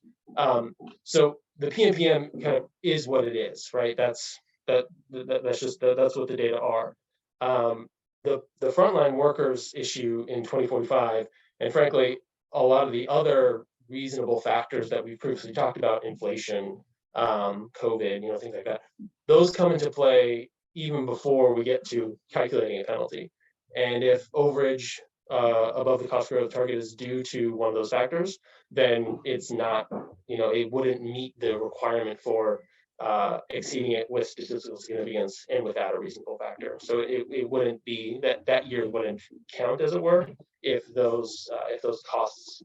So the PMPM kind of is what it is, right? That's what the data are. The frontline workers issue in 2045, and frankly, a lot of the other reasonable factors that we previously talked about, inflation, COVID, things like that, those come into play even before we get to calculating a penalty. And if overage above the cost growth target is due to one of those factors, then it's not, it wouldn't meet the requirement for exceeding it with statistical significance and without a reasonable factor. So it wouldn't be that year wouldn't count, as it were, if those costs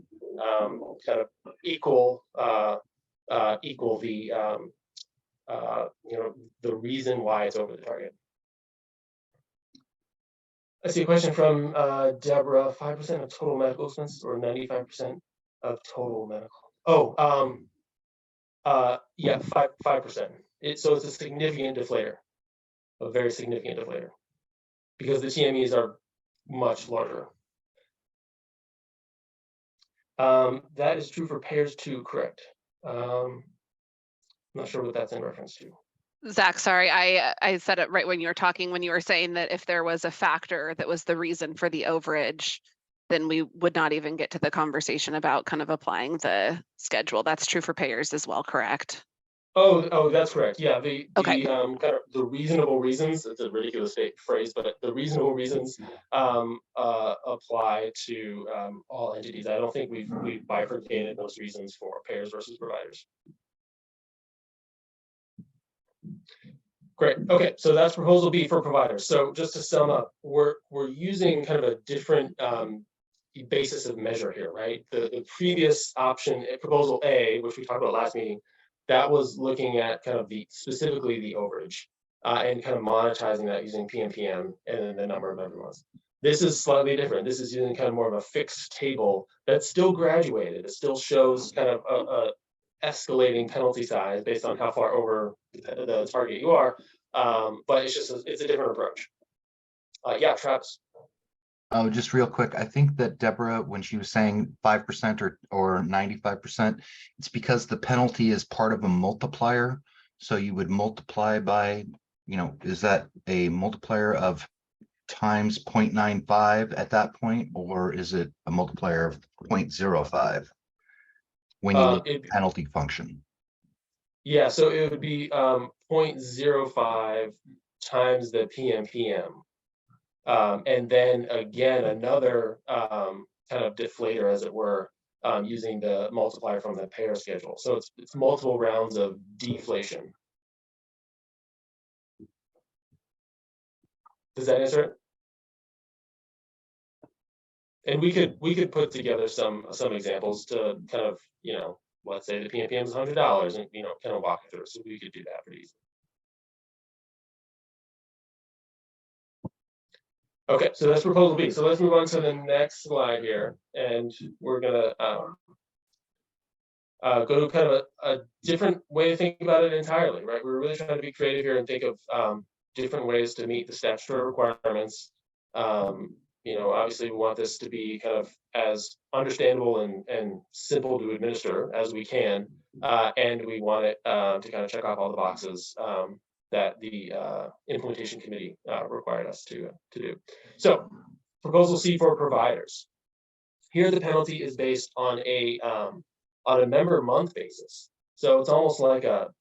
kind of equal the reason why it's over the target. I see a question from Deborah. 5% of total medical expenses or 95% of total medical? Yeah, 5%. So it's a significant deflator, a very significant deflator, because the TMEs are much larger. That is true for payers too, correct? I'm not sure what that's in reference to. Zach, sorry, I said it right when you were talking, when you were saying that if there was a factor that was the reason for the overage, then we would not even get to the conversation about kind of applying the schedule. That's true for payers as well, correct? Oh, that's correct. Yeah, Okay. kind of the reasonable reasons, it's a ridiculous phrase, but the reasonable reasons apply to all entities. I don't think we've bifurcated those reasons for payers versus providers. Great. Okay, so that's proposal B for providers. So just to sum up, we're using kind of a different basis of measure here, right? The previous option, proposal A, which we talked about last meeting, that was looking at kind of specifically the overage and kind of monetizing that using PMPM and then the number of member months. This is slightly different. This is using kind of more of a fixed table that's still graduated. It still shows kind of a escalating penalty size based on how far over the target you are, but it's a different approach. Yeah, Travis. Oh, just real quick. I think that Deborah, when she was saying 5% or 95%, it's because the penalty is part of a multiplier. So you would multiply by, is that a multiplier of times 0.95 at that point, or is it a multiplier of 0.05 when you look at the penalty function? Yeah, so it would be 0.05 times the PMPM. And then again, another kind of deflator, as it were, using the multiplier from the payer schedule. So it's multiple rounds of deflation. Does that answer it? And we could put together some examples to kind of, let's say the PMPM is $100 and, kind of walk it through. So we could do that pretty easily. Okay, so that's proposal B. So let's move on to the next slide here. And we're gonna go to kind of a different way to think about it entirely, right? We're really trying to be creative here and think of different ways to meet the statutory requirements. Obviously we want this to be kind of as understandable and simple to administer as we can. And we want it to kind of check off all the boxes that the implementation committee required us to do. So proposal C for providers. Here the penalty is based on a member month basis. So it's almost like a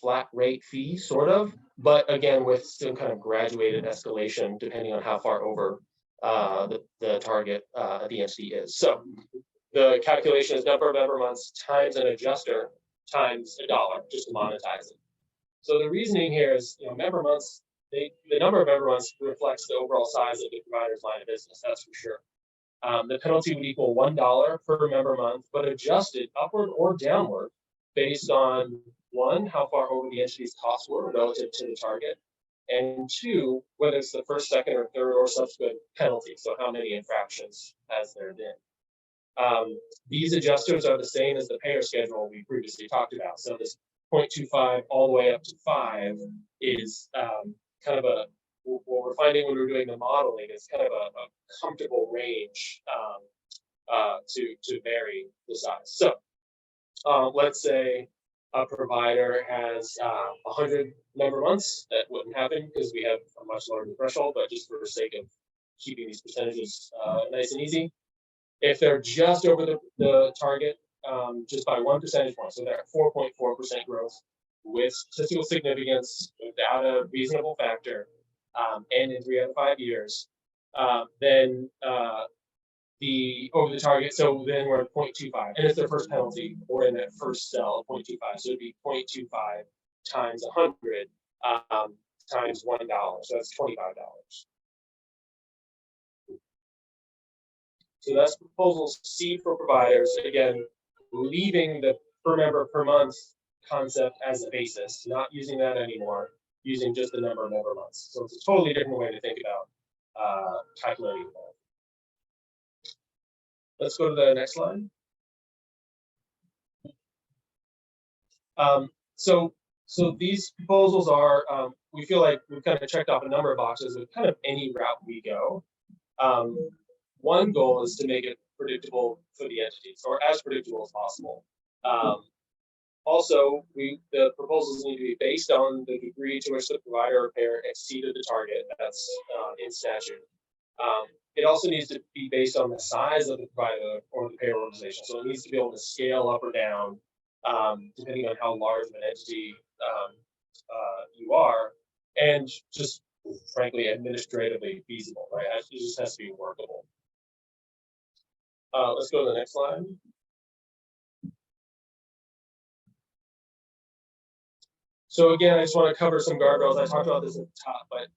flat rate fee, sort of, but again with some kind of graduated escalation depending on how far over the target the entity is. So the calculation is number of member months times an adjuster times $1 just to monetize it. So the reasoning here is, member months, the number of member months reflects the overall size of the provider's line of business, that's for sure. The penalty would equal $1 per member month, but adjusted upward or downward based on, one, how far over the entity's costs were relative to the target, And two, whether it's the first, second, or third or subsequent penalty. So how many infractions has there been? These adjusters are the same as the payer schedule we previously talked about. So this 0.25 all the way up to 5 is kind of what we're finding when we're doing the modeling is kind of a comfortable range to vary the size. So let's say a provider has 100 member months. That wouldn't happen because we have a much larger threshold, but just for the sake of keeping these percentages nice and easy. If they're just over the target, just by 1 percentage point, so they're at 4.4% growth with statistical significance without a reasonable factor, and in 3 out of 5 years, then the over the target, so then we're at 0.25, and it's their first penalty, or in that first cell, 0.25, so it'd be 0.25 times 100 times $1, so that's $25. So that's proposal C for providers. Again, leaving the per member per month concept as a basis, not using that anymore, using just the number of member months. So it's a totally different way to think about calculating that. Let's go to the next slide. So these proposals are, we feel like we've kind of checked off a number of boxes with kind of any route we go. One goal is to make it predictable for the entities, or as predictable as possible. Also, the proposals need to be based on the degree to which the provider or payer exceeded the target. That's in statute. It also needs to be based on the size of the provider or the payer organization. So it needs to be able to scale up or down depending on how large of an entity you are, and just frankly administratively feasible, right? It just has to be workable. Let's go to the next slide. So again, I just want to cover some guardrails. I talked about this at the top, but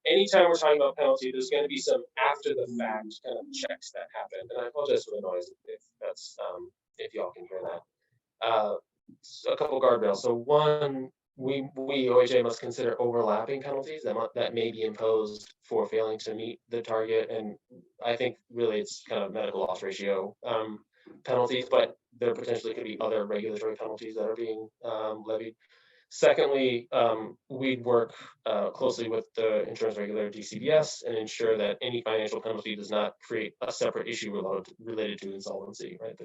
anytime we're talking about penalty, there's going to be some after the fact kind of checks that happen. And I apologize for the noise if that's if y'all can hear that. So a couple guardrails. So one, we OHA must consider overlapping penalties that may be imposed for failing to meet the target, and I think really it's kind of medical loss ratio penalties, but there potentially could be other regulatory penalties that are being levied. Secondly, we'd work closely with the insurance regulator DCBS and ensure that any financial penalty does not create a separate issue related to insolvency. Right,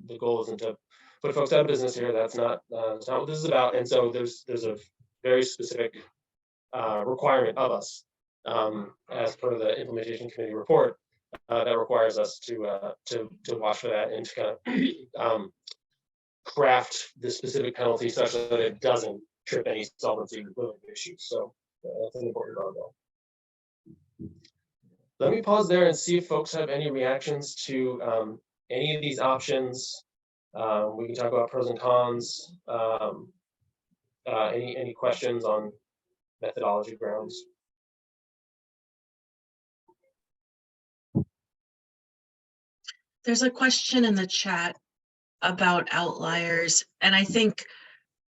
the goal isn't to put folks out of business here. That's not what this is about. And so there's a very specific requirement of us as per the implementation committee report that requires us to watch for that and to kind of craft the specific penalty such that it doesn't trip any solvency related issues. So that's an important guardrail. Let me pause there and see if folks have any reactions to any of these options. We can talk about pros and cons. Any questions on methodology grounds? There's a question in the chat about outliers, and I think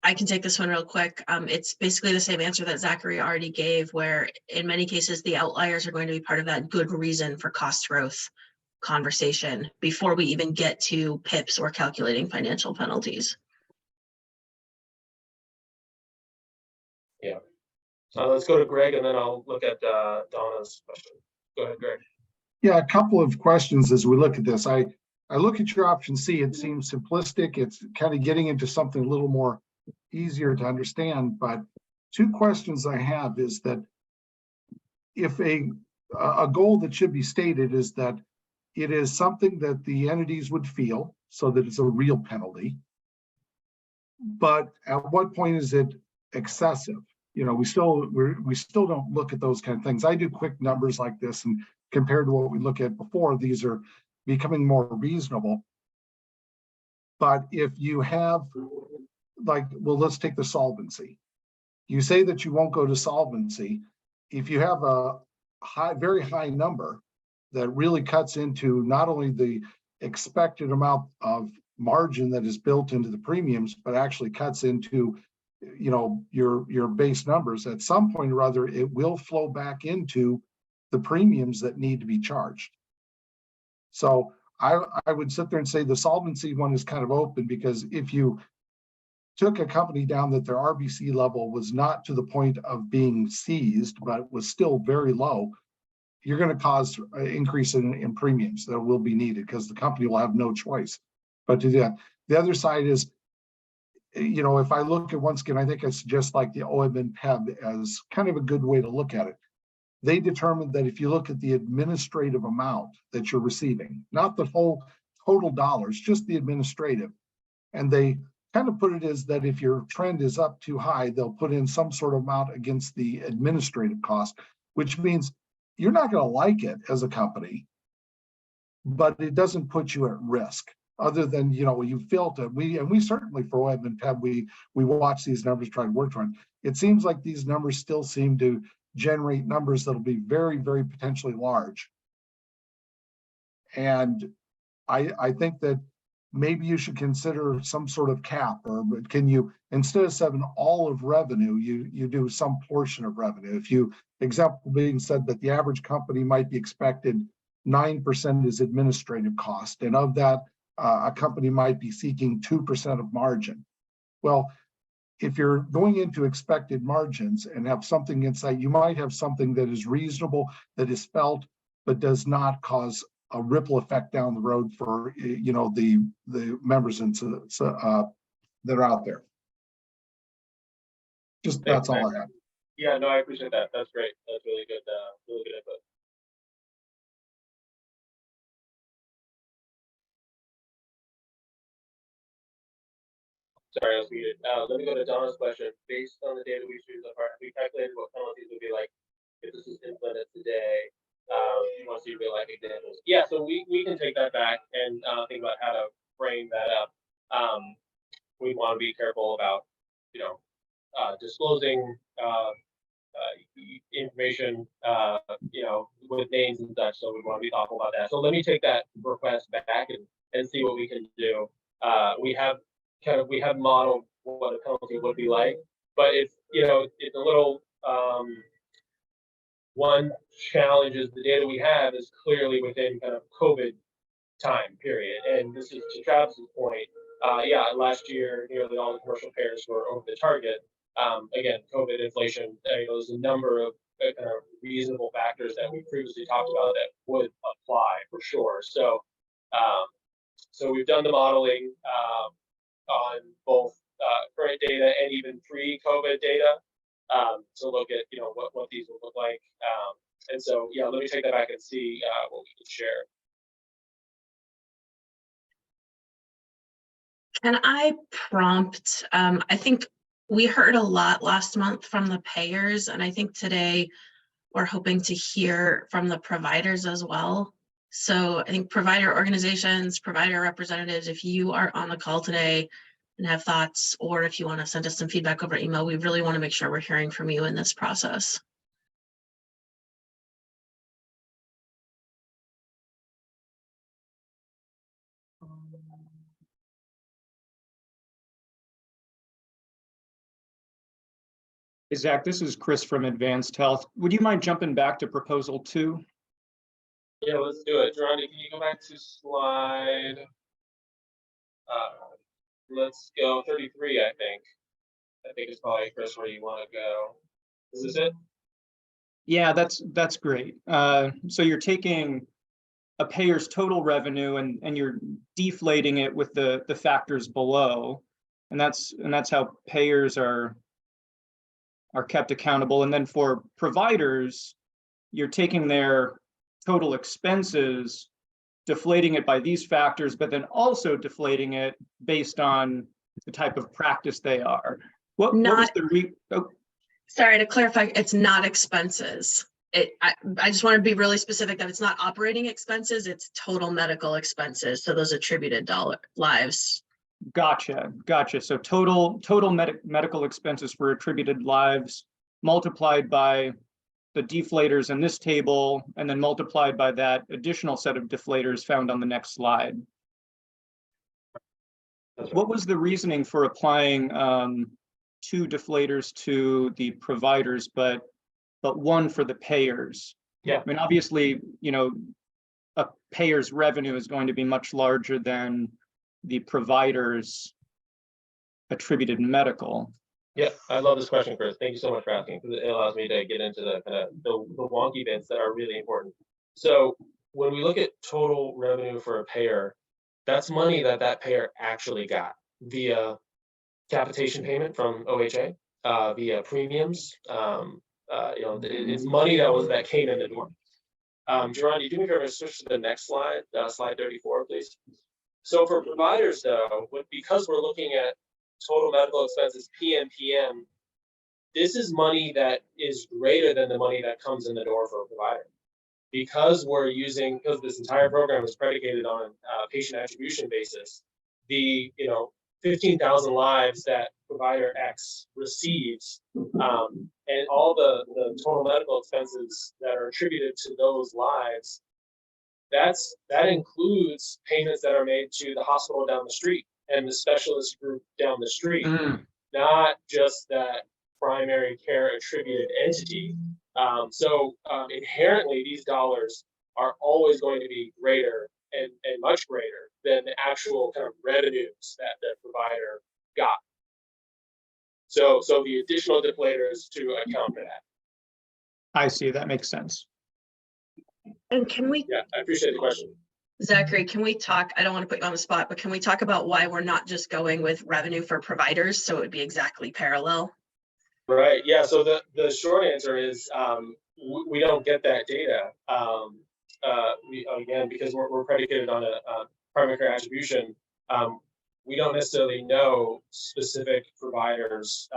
I can take this one real quick. It's basically the same answer that Zachary already gave, where in many cases the outliers are going to be part of that good reason for cost growth conversation before we even get to PIPs or calculating financial penalties. Yeah. Let's go to Greg, and then I'll look at Donna's question. Go ahead, Greg. Yeah, a couple of questions as we look at this. I look at your option C. It seems simplistic. It's kind of getting into something a little more easier to understand. But two questions I have is that if a goal that should be stated is that it is something that the entities would feel, so that it's a real penalty. But at what point is it excessive? You know, we still don't look at those kind of things. I do quick numbers like this, and compared to what we look at before, these are becoming more reasonable. But if you have, like, well, let's take the solvency. You say that you won't go to solvency. If you have a very high number that really cuts into not only the expected amount of margin that is built into the premiums, but actually cuts into you know, your base numbers, at some point or other, it will flow back into the premiums that need to be charged. So I would sit there and say the solvency one is kind of open, because if you took a company down that their RBC level was not to the point of being seized, but was still very low, you're going to cause an increase in premiums that will be needed, because the company will have no choice but to do that. The other side is, you know, if I look at, once again, I think it's just like the OM and PEB as kind of a good way to look at it. They determined that if you look at the administrative amount that you're receiving, not the whole total dollars, just the administrative, and they kind of put it as that if your trend is up too high, they'll put in some sort of amount against the administrative cost, which means you're not going to like it as a company, but it doesn't put you at risk. Other than, you know, you felt it. We certainly for OM and PEB, we watch these numbers, try to work on it. It seems like these numbers still seem to generate numbers that'll be very, very potentially large. And I think that maybe you should consider some sort of cap, or can you, instead of 7 all of revenue, you do some portion of revenue. If you, example being said that the average company might be expected 9% is administrative cost, and of that, a company might be seeking 2% of margin. Well, if you're going into expected margins and have something inside, you might have something that is reasonable, that is felt, but does not cause a ripple effect down the road for, you know, the members and that are out there. Just that's all I have. Yeah, no, I appreciate that. That's great. That's really good input. Sorry, I was muted. Let me go to Donna's question. Based on the data we've used so far, we calculated what penalties would be like if this is implemented today. You want to see real life examples? Yeah, so we can take that back and think about how to frame that up. We want to be careful about, you know, disclosing information, you know, with names and such. So we want to be thoughtful about that. So let me take that request back and see what we can do. We have modeled what a penalty would be like, but it's, you know, it's a little, one challenge is the data we have is clearly within kind of COVID time period. And this is to Travis's point. Yeah, last year, nearly all the commercial payers were over the target. Again, COVID, inflation, there's a number of kind of reasonable factors that we previously talked about that would apply for sure. So, so we've done the modeling on both current data and even pre-COVID data to look at, you know, what these will look like. And so, yeah, let me take that back and see what we can share. Can I prompt, I think we heard a lot last month from the payers, and I think today we're hoping to hear from the providers as well. So I think provider organizations, provider representatives, if you are on the call today and have thoughts, or if you want to send us some feedback over email, we really want to make sure we're hearing from you in this process. Hey, Zach, this is Chris from Advanced Health. Would you mind jumping back to proposal 2? Yeah, let's do it. Geronda, can you go back to slide? Let's go 33, I think. I think it's probably, Chris, where you want to go. Is this it? Yeah, that's great. So you're taking a payer's total revenue and you're deflating it with the factors below, and that's how payers are kept accountable. And then for providers, you're taking their total expenses, deflating it by these factors, but then also deflating it based on the type of practice they are. What was the Sorry, to clarify, it's not expenses. I just want to be really specific that it's not operating expenses, it's total medical expenses. So those attributed lives. Gotcha. So total medical expenses for attributed lives multiplied by the deflators in this table, and then multiplied by that additional set of deflators found on the next slide. What was the reasoning for applying 2 deflators to the providers, but 1 for the payers. Yeah. I mean, obviously, a payer's revenue is going to be much larger than the provider's attributed medical. Yeah, I love this question, Chris. Thank you so much for asking, because it allows me to get into the kind of the wonky bits that are really important. So when we look at total revenue for a payer, that's money that payer actually got via capitation payment from OHA, via premiums. It's money that came in the door. Jerron, you do me a favor, switch to the next slide, slide 34, please. So for providers, though, because we're looking at total medical expenses, PMPM, this is money that is greater than the money that comes in the door for a provider. Because this entire program is predicated on a patient attribution basis, the 15,000 lives that provider X receives, and all the total medical expenses that are attributed to those lives, that includes payments that are made to the hospital down the street and the specialist group down the street, not just that primary care attributed entity. So inherently, these dollars are always going to be greater and much greater than the actual kind of revenues that the provider got. So the additional deflators to account for that. I see, that makes sense. And can we, Yeah, I appreciate the question. Zachary, can we talk, I don't want to put you on the spot, but can we talk about why we're not just going with revenue for providers? So it would be exactly parallel. Right. Yeah. So the short answer is we don't get that data. Again, because we're predicated on a primary care attribution, we don't necessarily know specific providers'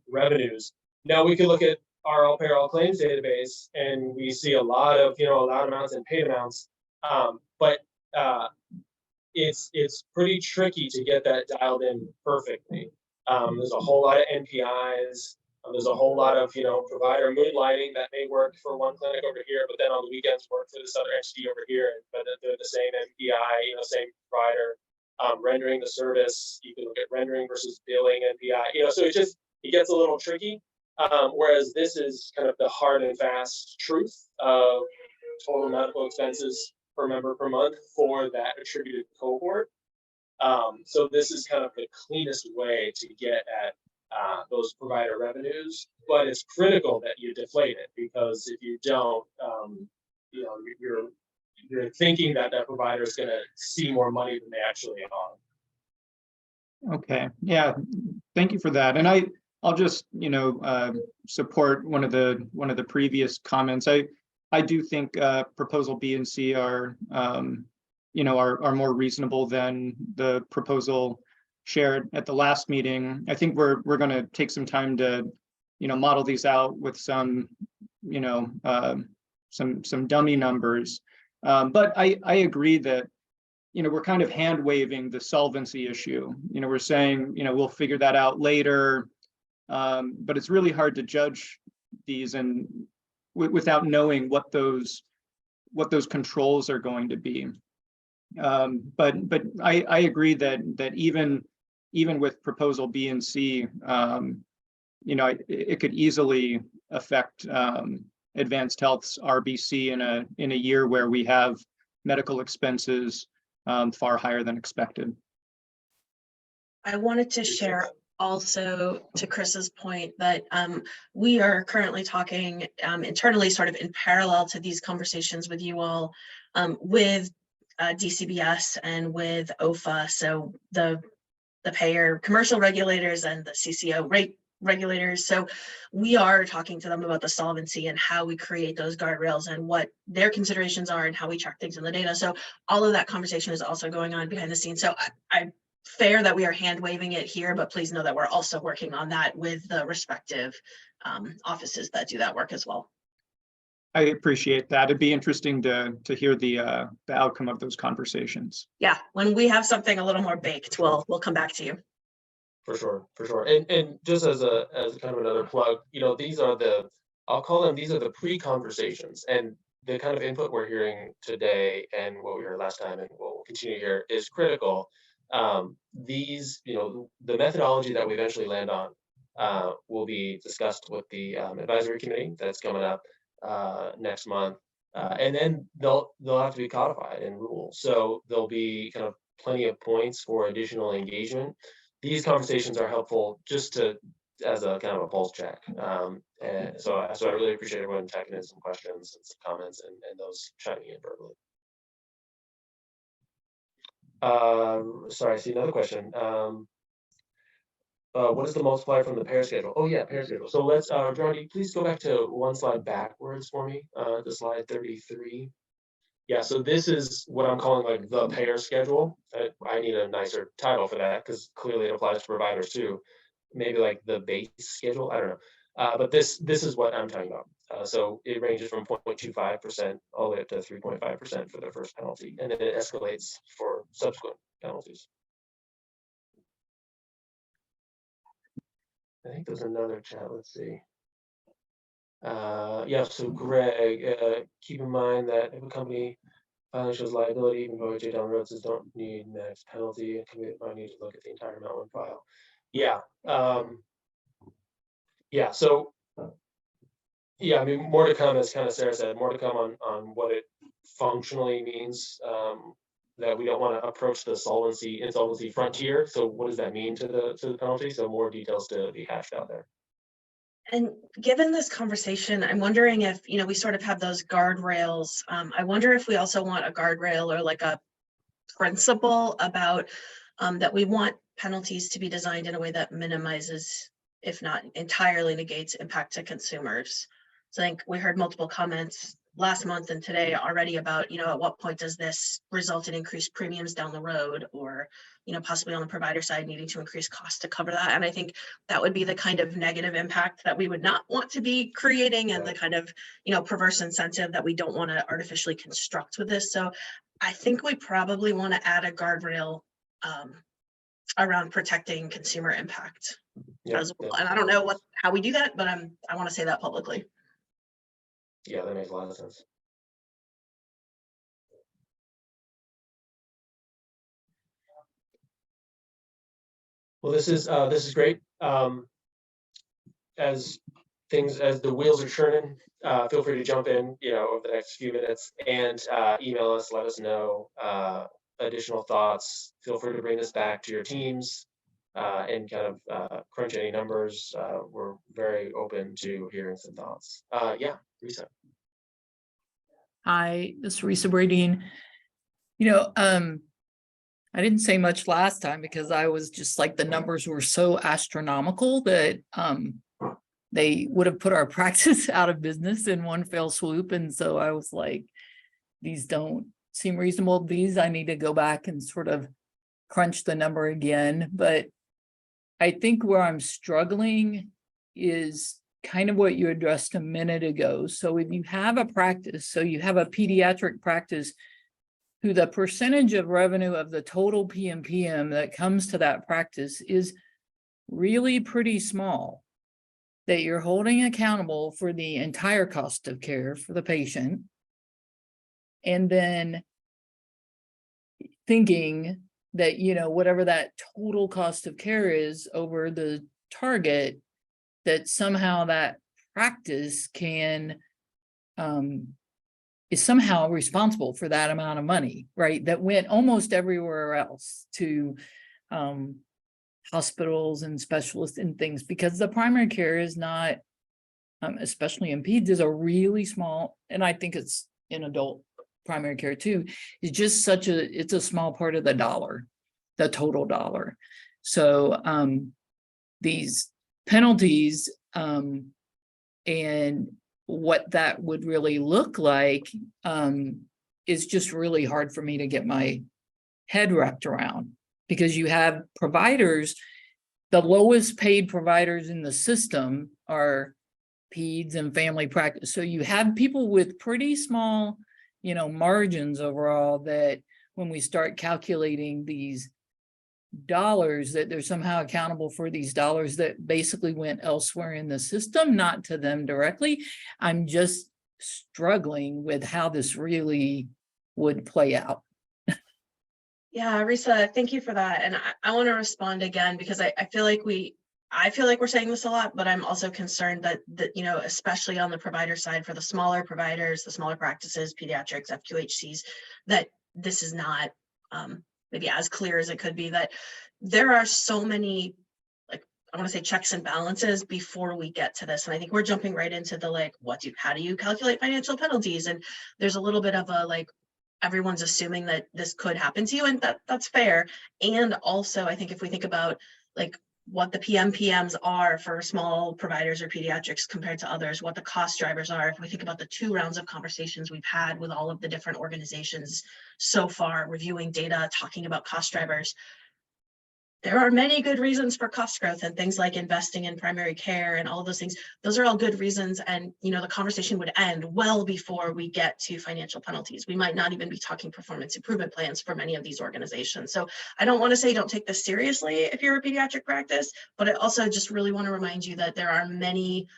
revenues. Now we could look at our all payer all claims database, and we see a lot of amounts and paid amounts, but it's pretty tricky to get that dialed in perfectly. There's a whole lot of NPIs. There's a whole lot of provider moonlighting that may work for one clinic over here, but then on the weekends work for this other entity over here. But they're the same NPI, same provider, rendering the service. You can look at rendering versus billing NPI. So it gets a little tricky. Whereas this is kind of the hard and fast truth of total medical expenses per member per month for that attributed cohort. So this is kind of the cleanest way to get at those provider revenues, but it's critical that you deflate it, because if you don't, you're thinking that provider is going to see more money than they actually are. Okay, yeah, thank you for that. And I'll just support one of the previous comments. I do think proposal B and C are more reasonable than the proposal shared at the last meeting. I think we're going to take some time to model these out with some some dummy numbers. But I agree that we're kind of hand waving the solvency issue. We're saying we'll figure that out later, but it's really hard to judge these and without knowing what those controls are going to be. But I agree that even with proposal B and C, it could easily affect Advanced Health's RBC in a year where we have medical expenses far higher than expected. I wanted to share also to Chris's point that we are currently talking internally, sort of in parallel to these conversations with you all, with DCBS and with OFA, so the payer commercial regulators and the CCO rate regulators. So we are talking to them about the solvency and how we create those guardrails and what their considerations are and how we track things in the data. So all of that conversation is also going on behind the scenes. So I fair that we are hand waving it here, but please know that we're also working on that with the respective offices that do that work as well. I appreciate that. It'd be interesting to hear the outcome of those conversations. Yeah, when we have something a little more baked, we'll come back to you. For sure. And just as kind of another plug, these are I'll call them, these are the pre-conversations, and the kind of input we're hearing today and what we heard last time and what we'll continue to hear is critical. The methodology that we eventually land on will be discussed with the advisory committee that's coming up next month. And then they'll have to be codified in rules. So there'll be kind of plenty of points for additional engagement. These conversations are helpful just to as a kind of a pulse check. And so I really appreciate everyone checking in some questions and some comments and those chiming in verbally. Sorry, I see another question. What is the multiplier from the pair schedule? Oh yeah, pair schedule. So let's, Jordan, please go back to one slide backwards for me, to slide 33. Yeah, so this is what I'm calling like the payer schedule. I need a nicer title for that because clearly it applies to providers too. Maybe like the base schedule, I don't know. But this is what I'm talking about. So it ranges from 0.25% all the way up to 3.5% for the first penalty, and then it escalates for subsequent penalties. I think there's another chat, let's see. Yeah, so Greg, keep in mind that if a company finally shows liability, even though OJ down the road says don't need max penalty, and committee might need to look at the entire amount when file. Yeah. Yeah, so yeah, I mean, more to come, as kind of Sarah said, more to come on what it functionally means, that we don't want to approach the insolvency frontier. So what does that mean to the penalty? So more details to be hashed out there. And given this conversation, I'm wondering if, we sort of have those guardrails. I wonder if we also want a guardrail or like a principle about that we want penalties to be designed in a way that minimizes, if not entirely negates, impact to consumers. So I think we heard multiple comments last month and today already about, at what point does this result in increased premiums down the road, or, possibly on the provider side needing to increase costs to cover that. And I think that would be the kind of negative impact that we would not want to be creating, and the kind of, perverse incentive that we don't want to artificially construct with this. So I think we probably want to add a guardrail around protecting consumer impact as well. And I don't know how we do that, but I want to say that publicly. Yeah, that makes a lot of sense. Well, this is great. As the wheels are churning, feel free to jump in, over the next few minutes, and email us, let us know additional thoughts. Feel free to bring this back to your teams and kind of crunch any numbers. We're very open to hearing some thoughts. Yeah, Risa. Hi, this is Risa Bradeen. I didn't say much last time because I was just like, the numbers were so astronomical that they would have put our practice out of business in one fell swoop. And so I was like, these don't seem reasonable. I need to go back and sort of crunch the number again. But I think where I'm struggling is kind of what you addressed a minute ago. So if you have a practice, so you have a pediatric practice who the percentage of revenue of the total PMPM that comes to that practice is really pretty small, that you're holding accountable for the entire cost of care for the patient, and then thinking that, whatever that total cost of care is over the target, that somehow that practice is somehow responsible for that amount of money, right? That went almost everywhere else to hospitals and specialists and things, because the primary care is not, especially in peds, is a really small, and I think it's in adult primary care too, is just it's a small part of the dollar, the total dollar. So these penalties and what that would really look like is just really hard for me to get my head wrapped around, because you have providers, the lowest paid providers in the system are peds and family practice. So you have people with pretty small, margins overall, that when we start calculating these dollars, that they're somehow accountable for these dollars that basically went elsewhere in the system, not to them directly. I'm just struggling with how this really would play out. Yeah, Risa, thank you for that. And I want to respond again, because I feel like we I feel like we're saying this a lot, but I'm also concerned that, you know, especially on the provider side for the smaller providers, the smaller practices, pediatrics, FQHCs, that this is not maybe as clear as it could be, that there are so many, like, I want to say checks and balances before we get to this. And I think we're jumping right into the, like, how do you calculate financial penalties? And there's a little bit of a, like, everyone's assuming that this could happen to you, and that's fair. And also, I think if we think about, like, what the PMPMs are for small providers or pediatrics compared to others, what the cost drivers are. If we think about the 2 rounds of conversations we've had with all of the different organizations so far, reviewing data, talking about cost drivers, there are many good reasons for cost growth, and things like investing in primary care and all of those things. Those are all good reasons. And, you know, the conversation would end well before we get to financial penalties. We might not even be talking performance improvement plans for many of these organizations. So I don't want to say don't take this seriously if you're a pediatric practice, but I also just really want to remind you that there are many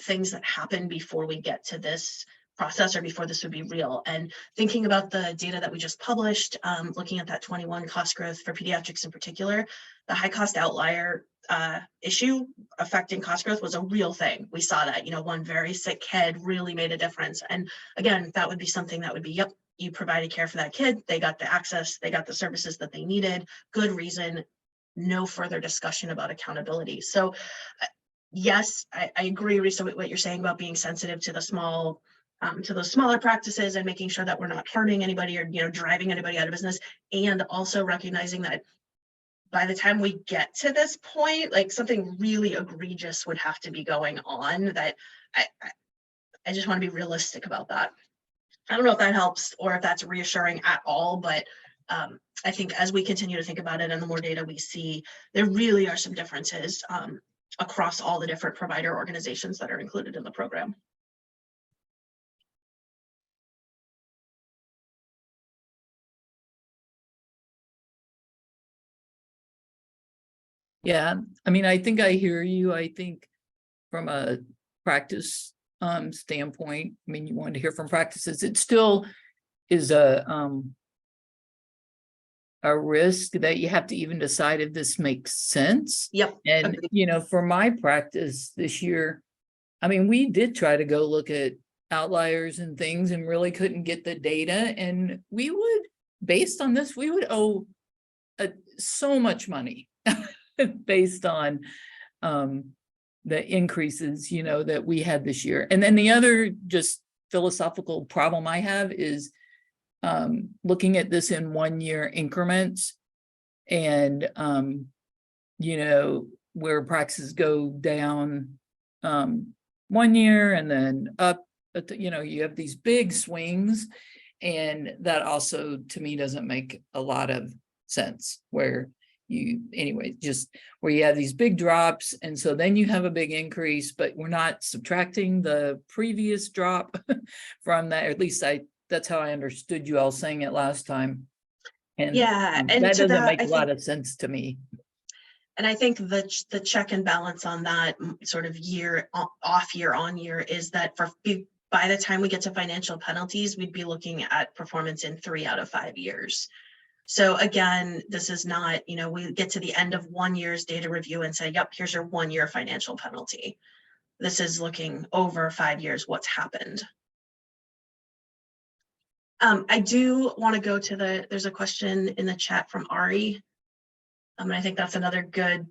things that happen before we get to this process, or before this would be real. And thinking about the data that we just published, looking at that 21 cost growth for pediatrics in particular, the high cost outlier issue affecting cost growth was a real thing. We saw that, you know, one very sick kid really made a difference. And again, that would be something that would be, yep, you provided care for that kid, they got the access, they got the services that they needed, good reason, no further discussion about accountability. So yes, I agree, Risa, with what you're saying about being sensitive to the small, to those smaller practices, and making sure that we're not hurting anybody or, you know, driving anybody out of business, and also recognizing that by the time we get to this point, like, something really egregious would have to be going on. That I just want to be realistic about that. I don't know if that helps or if that's reassuring at all, but I think as we continue to think about it and the more data we see, there really are some differences across all the different provider organizations that are included in the program. Yeah, I mean, I think I hear you. I think from a practice standpoint, I mean, you want to hear from practices, it still is a risk that you have to even decide if this makes sense. Yep. And, Agreed. you know, for my practice this year, I mean, we did try to go look at outliers and things and really couldn't get the data. And we would, based on this, we would owe so much money based on the increases, you know, that we had this year. And then the other just philosophical problem I have is looking at this in 1 year increments, and you know, where practices go down 1 year and then up, you know, you have these big swings, and that also to me doesn't make a lot of sense, where you, anyway, just where you have these big drops, and so then you have a big increase, but we're not subtracting the previous drop from that. Or at least that's how I understood you all saying it last time. And yeah, and that to doesn't that, make a lot of sense to me. And I think the check and balance on that sort of year off year on year is that by the time we get to financial penalties, we'd be looking at performance in 3 out of 5 years. So again, this is not, you know, we get to the end of 1 year's data review and say, yep, here's your 1 year financial penalty. This is looking over 5 years, what's happened. I do want to go to there's a question in the chat from Ari. And I think that's another good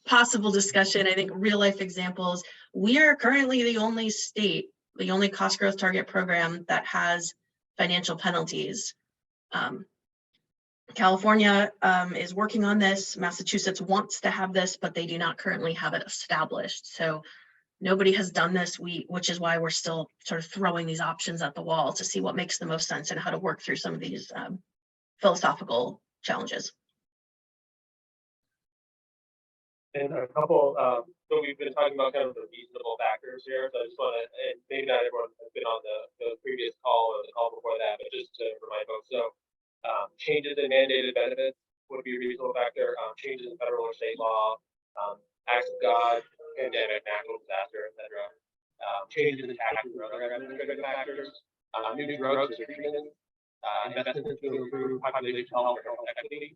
possible discussion. I think real life examples. We are currently the only state, the only cost growth target program that has financial penalties. California is working on this. Massachusetts wants to have this, but they do not currently have it established. So nobody has done this, which is why we're still sort of throwing these options at the wall to see what makes the most sense and how to work through some of these philosophical challenges. And a couple, so we've been talking about kind of the reasonable factors here. So I just want to, and maybe not everyone has been on the previous call or the call before that, but just to remind folks. So changes in mandated benefits would be a reasonable factor. Changes in federal or state law, acts of God, pandemic, natural disaster, etc. Changes in taxes or other revenue factors. New drugs or treatments. Investments to improve population health or health equity.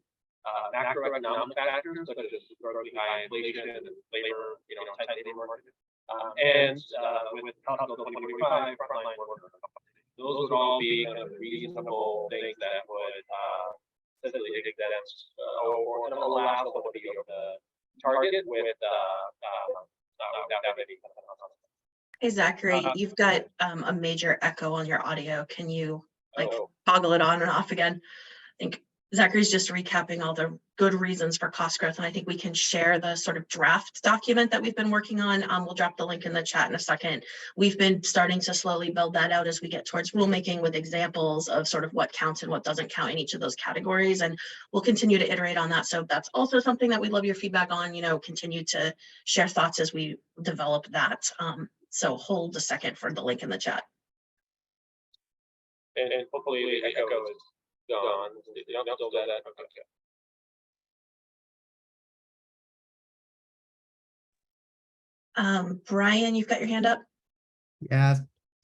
macroeconomic factors such as historically high inflation and labor, tight labor market. With House Bill 2045, frontline worker. Those would all be kind of reasonable things that would essentially exempt or kind of allow somebody to target without any. Hey, Zachary, you've got a major echo on your audio. Can you toggle it on and off again? I think Zachary's just recapping all the good reasons for cost growth, and I think we can share the sort of draft document that we've been working on. We'll drop the link in the chat in a second. We've been starting to slowly build that out as we get towards rulemaking with examples of sort of what counts and what doesn't count in each of those categories, and we'll continue to iterate on that. So that's also something that we'd love your feedback on. Continue to share thoughts as we develop that. So hold a second for the link in the chat. And hopefully the echo is gone. Still that. Okay. Brian, you've got your hand up. Yeah,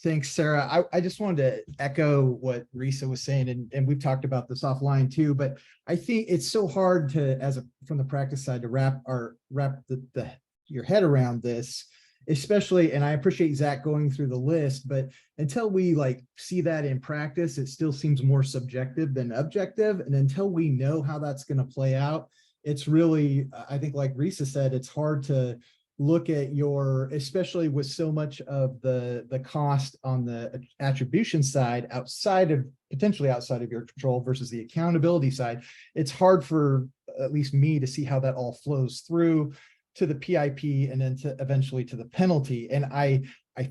thanks, Sarah. I just wanted to echo what Risa was saying, and we've talked about this offline too, but I think it's so hard to, from the practice side, to wrap your head around this, especially, and I appreciate Zach going through the list, but until we see that in practice, it still seems more subjective than objective. And until we know how that's going to play out, it's really, I think like Risa said, it's hard to look at especially with so much of the cost on the attribution side potentially outside of your control versus the accountability side. It's hard for at least me to see how that all flows through to the PIP and then eventually to the penalty. And I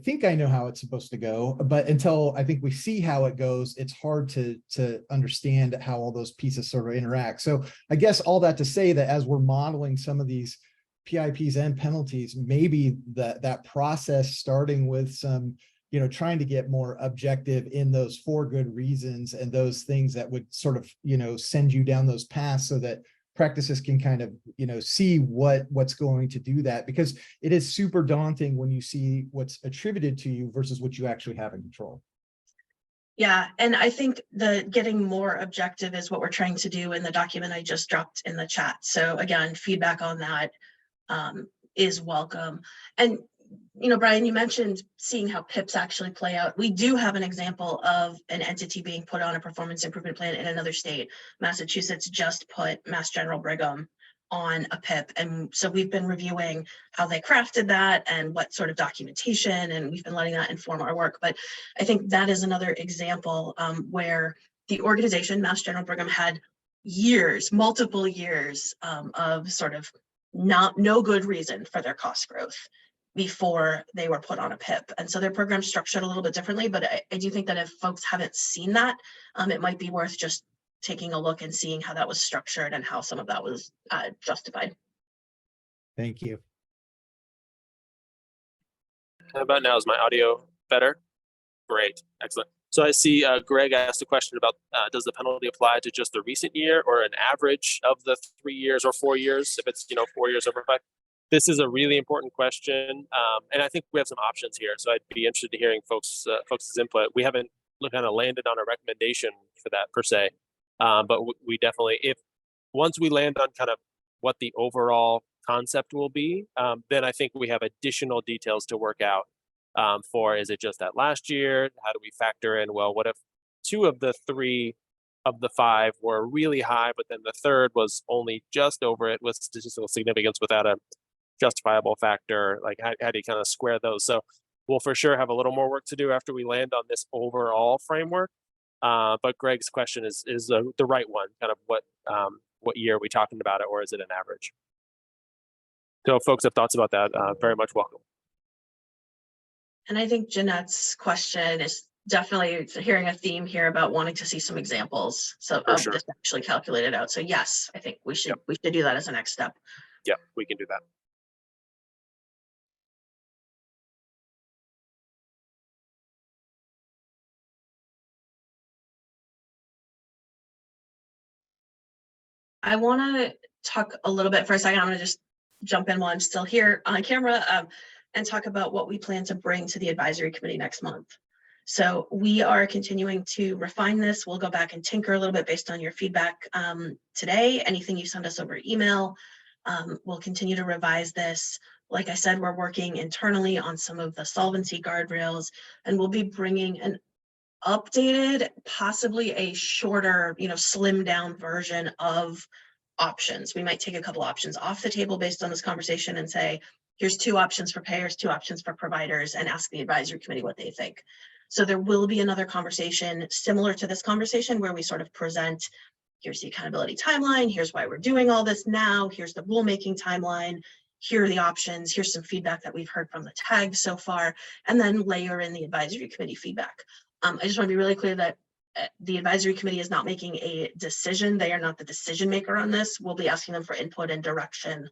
think I know how it's supposed to go, but until I think we see how it goes, it's hard to understand how all those pieces sort of interact. So I guess all that to say that as we're modeling some of these PIPs and penalties, maybe that process starting with some, trying to get more objective in those 4 good reasons and those things that would sort of, send you down those paths so that practices can kind of, see what's going to do that, because it is super daunting when you see what's attributed to you versus what you actually have in control. Yeah, and I think the getting more objective is what we're trying to do in the document I just dropped in the chat. So again, feedback on that is welcome. And Brian, you mentioned seeing how PIPs actually play out. We do have an example of an entity being put on a performance improvement plan in another state. Massachusetts just put Mass General Brigham on a PIP. And so we've been reviewing how they crafted that and what sort of documentation, and we've been letting that inform our work. But I think that is another example where the organization, Mass General Brigham, had multiple years of sort of no good reason for their cost growth before they were put on a PIP. And so their program's structured a little bit differently, but I do think that if folks haven't seen that, it might be worth just taking a look and seeing how that was structured and how some of that was justified. Thank you. How about now? Is my audio better? Great, excellent. So I see Greg asked a question about does the penalty apply to just the recent year or an average of the 3 years or 4 years if it's 4 years over 5? This is a really important question, and I think we have some options here. So I'd be interested in hearing folks' input. We haven't kind of landed on a recommendation for that per se, but we definitely, once we land on kind of what the overall concept will be, then I think we have additional details to work out. Is it just that last year? How do we factor in, well, what if 2 of the 3 of the 5 were really high, but then the third was only just over it with statistical significance without a justifiable factor? Like how do you kind of square those? So we'll for sure have a little more work to do after we land on this overall framework. But Greg's question is the right one, kind of what year are we talking about it, or is it an average? So if folks have thoughts about that, very much welcome. And I think Jeanette's question is definitely hearing a theme here about wanting to see some examples of this actually calculated out. So yes, I think we should do that as a next step. Yeah, we can do that. I want to talk a little bit for a second. I'm going to just jump in while I'm still here on camera and talk about what we plan to bring to the advisory committee next month. So we are continuing to refine this. We'll go back and tinker a little bit based on your feedback today. Anything you send us over email, we'll continue to revise this. Like I said, we're working internally on some of the solvency guardrails, and we'll be bringing an updated, possibly a shorter, slimmed down version of options. We might take a couple options off the table based on this conversation and say, here's 2 options for payers, 2 options for providers, and ask the advisory committee what they think. So there will be another conversation similar to this conversation where we sort of present, here's the accountability timeline, here's why we're doing all this now, here's the rulemaking timeline, here are the options, here's some feedback that we've heard from the TAG so far, and then layer in the advisory committee feedback. I just want to be really clear that the advisory committee is not making a decision. They are not the decision maker on this. We'll be asking them for input and direction,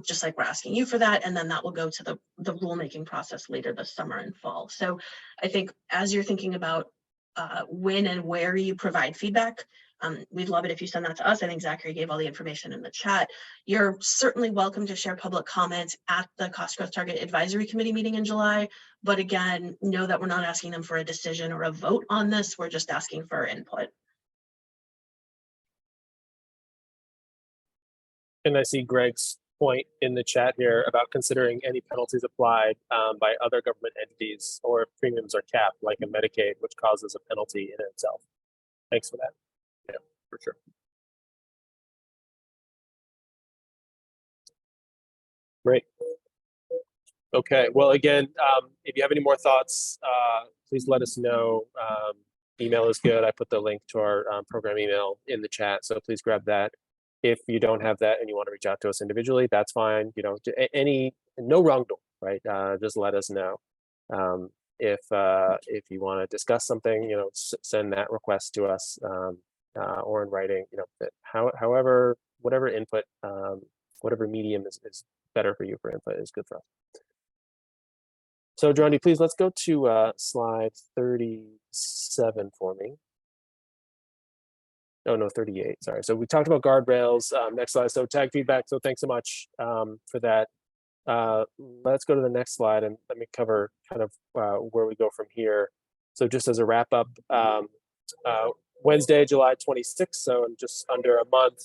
just like we're asking you for that. And then that will go to the rulemaking process later this summer and fall. So I think as you're thinking about when and where you provide feedback, we'd love it if you send that to us. I think Zachary gave all the information in the chat. You're certainly welcome to share public comments at the Cost Growth Target Advisory Committee meeting in July. But again, know that we're not asking them for a decision or a vote on this. We're just asking for input. And I see Greg's point in the chat here about considering any penalties applied by other government entities or if premiums are capped, like a Medicaid, which causes a penalty in itself. Thanks for that. Yeah, for sure. Great. Okay, well, again, if you have any more thoughts, please let us know. Email is good. I put the link to our program email in the chat, so please grab that. If you don't have that and you want to reach out to us individually, that's fine. No wrong door, right? Just let us know. If you want to discuss something, send that request to us or in writing. However, whatever input, whatever medium is better for you for input is good for us. So, Johnny, please let's go to slide 37 for me. Oh no, 38. Sorry. So we talked about guardrails. Next slide. So tag feedback. So thanks so much for that. Let's go to the next slide and let me cover kind of where we go from here. So just as a wrap up, Wednesday, July 26th, so in just under a month,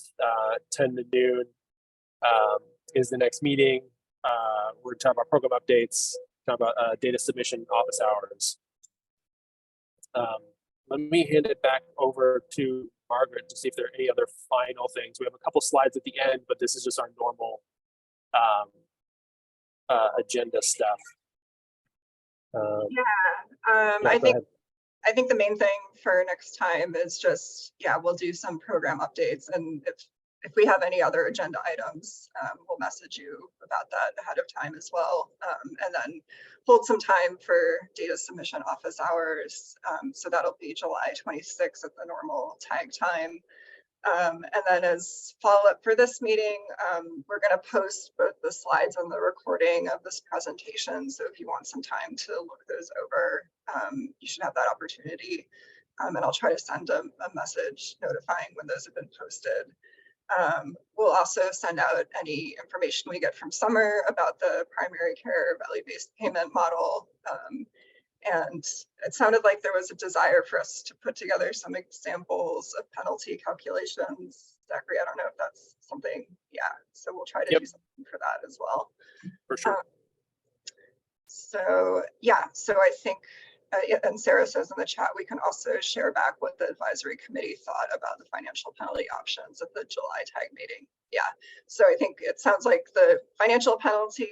10 to noon is the next meeting. We're talking about program updates, talking about data submission office hours. Let me hand it back over to Margaret to see if there are any other final things. We have a couple slides at the end, but this is just our normal agenda stuff. I think the main thing for next time is just, we'll do some program updates, and if we have any other agenda items, we'll message you about that ahead of time as well. And then hold some time for data submission office hours. So that'll be July 26th at the normal tag time. And then as follow-up for this meeting, we're going to post both the slides and the recording of this presentation. So if you want some time to look those over, you should have that opportunity. And I'll try to send a message notifying when those have been posted. We'll also send out any information we get from Summer about the primary care value-based payment model. And it sounded like there was a desire for us to put together some examples of penalty calculations. Zachary, I don't know if that's something, so we'll try to do something for that as well. For sure. So I think, and Sarah says in the chat, we can also share back what the advisory committee thought about the financial penalty options at the July tag meeting. So I think it sounds like the financial penalty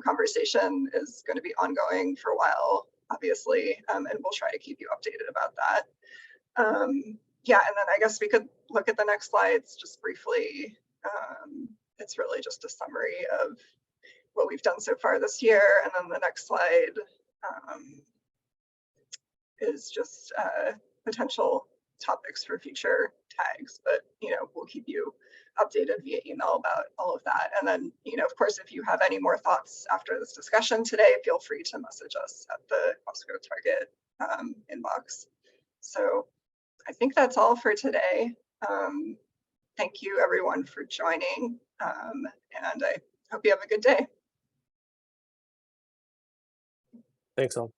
conversation is going to be ongoing for a while, obviously, and we'll try to keep you updated about that. And then I guess we could look at the next slides just briefly. It's really just a summary of what we've done so far this year, and then the next slide is just potential topics for future tags, but we'll keep you updated via email about all of that. And then of course, if you have any more thoughts after this discussion today, feel free to message us at the Cost Growth Target inbox. So I think that's all for today. Thank you everyone for joining, and I hope you have a good day. Thanks all.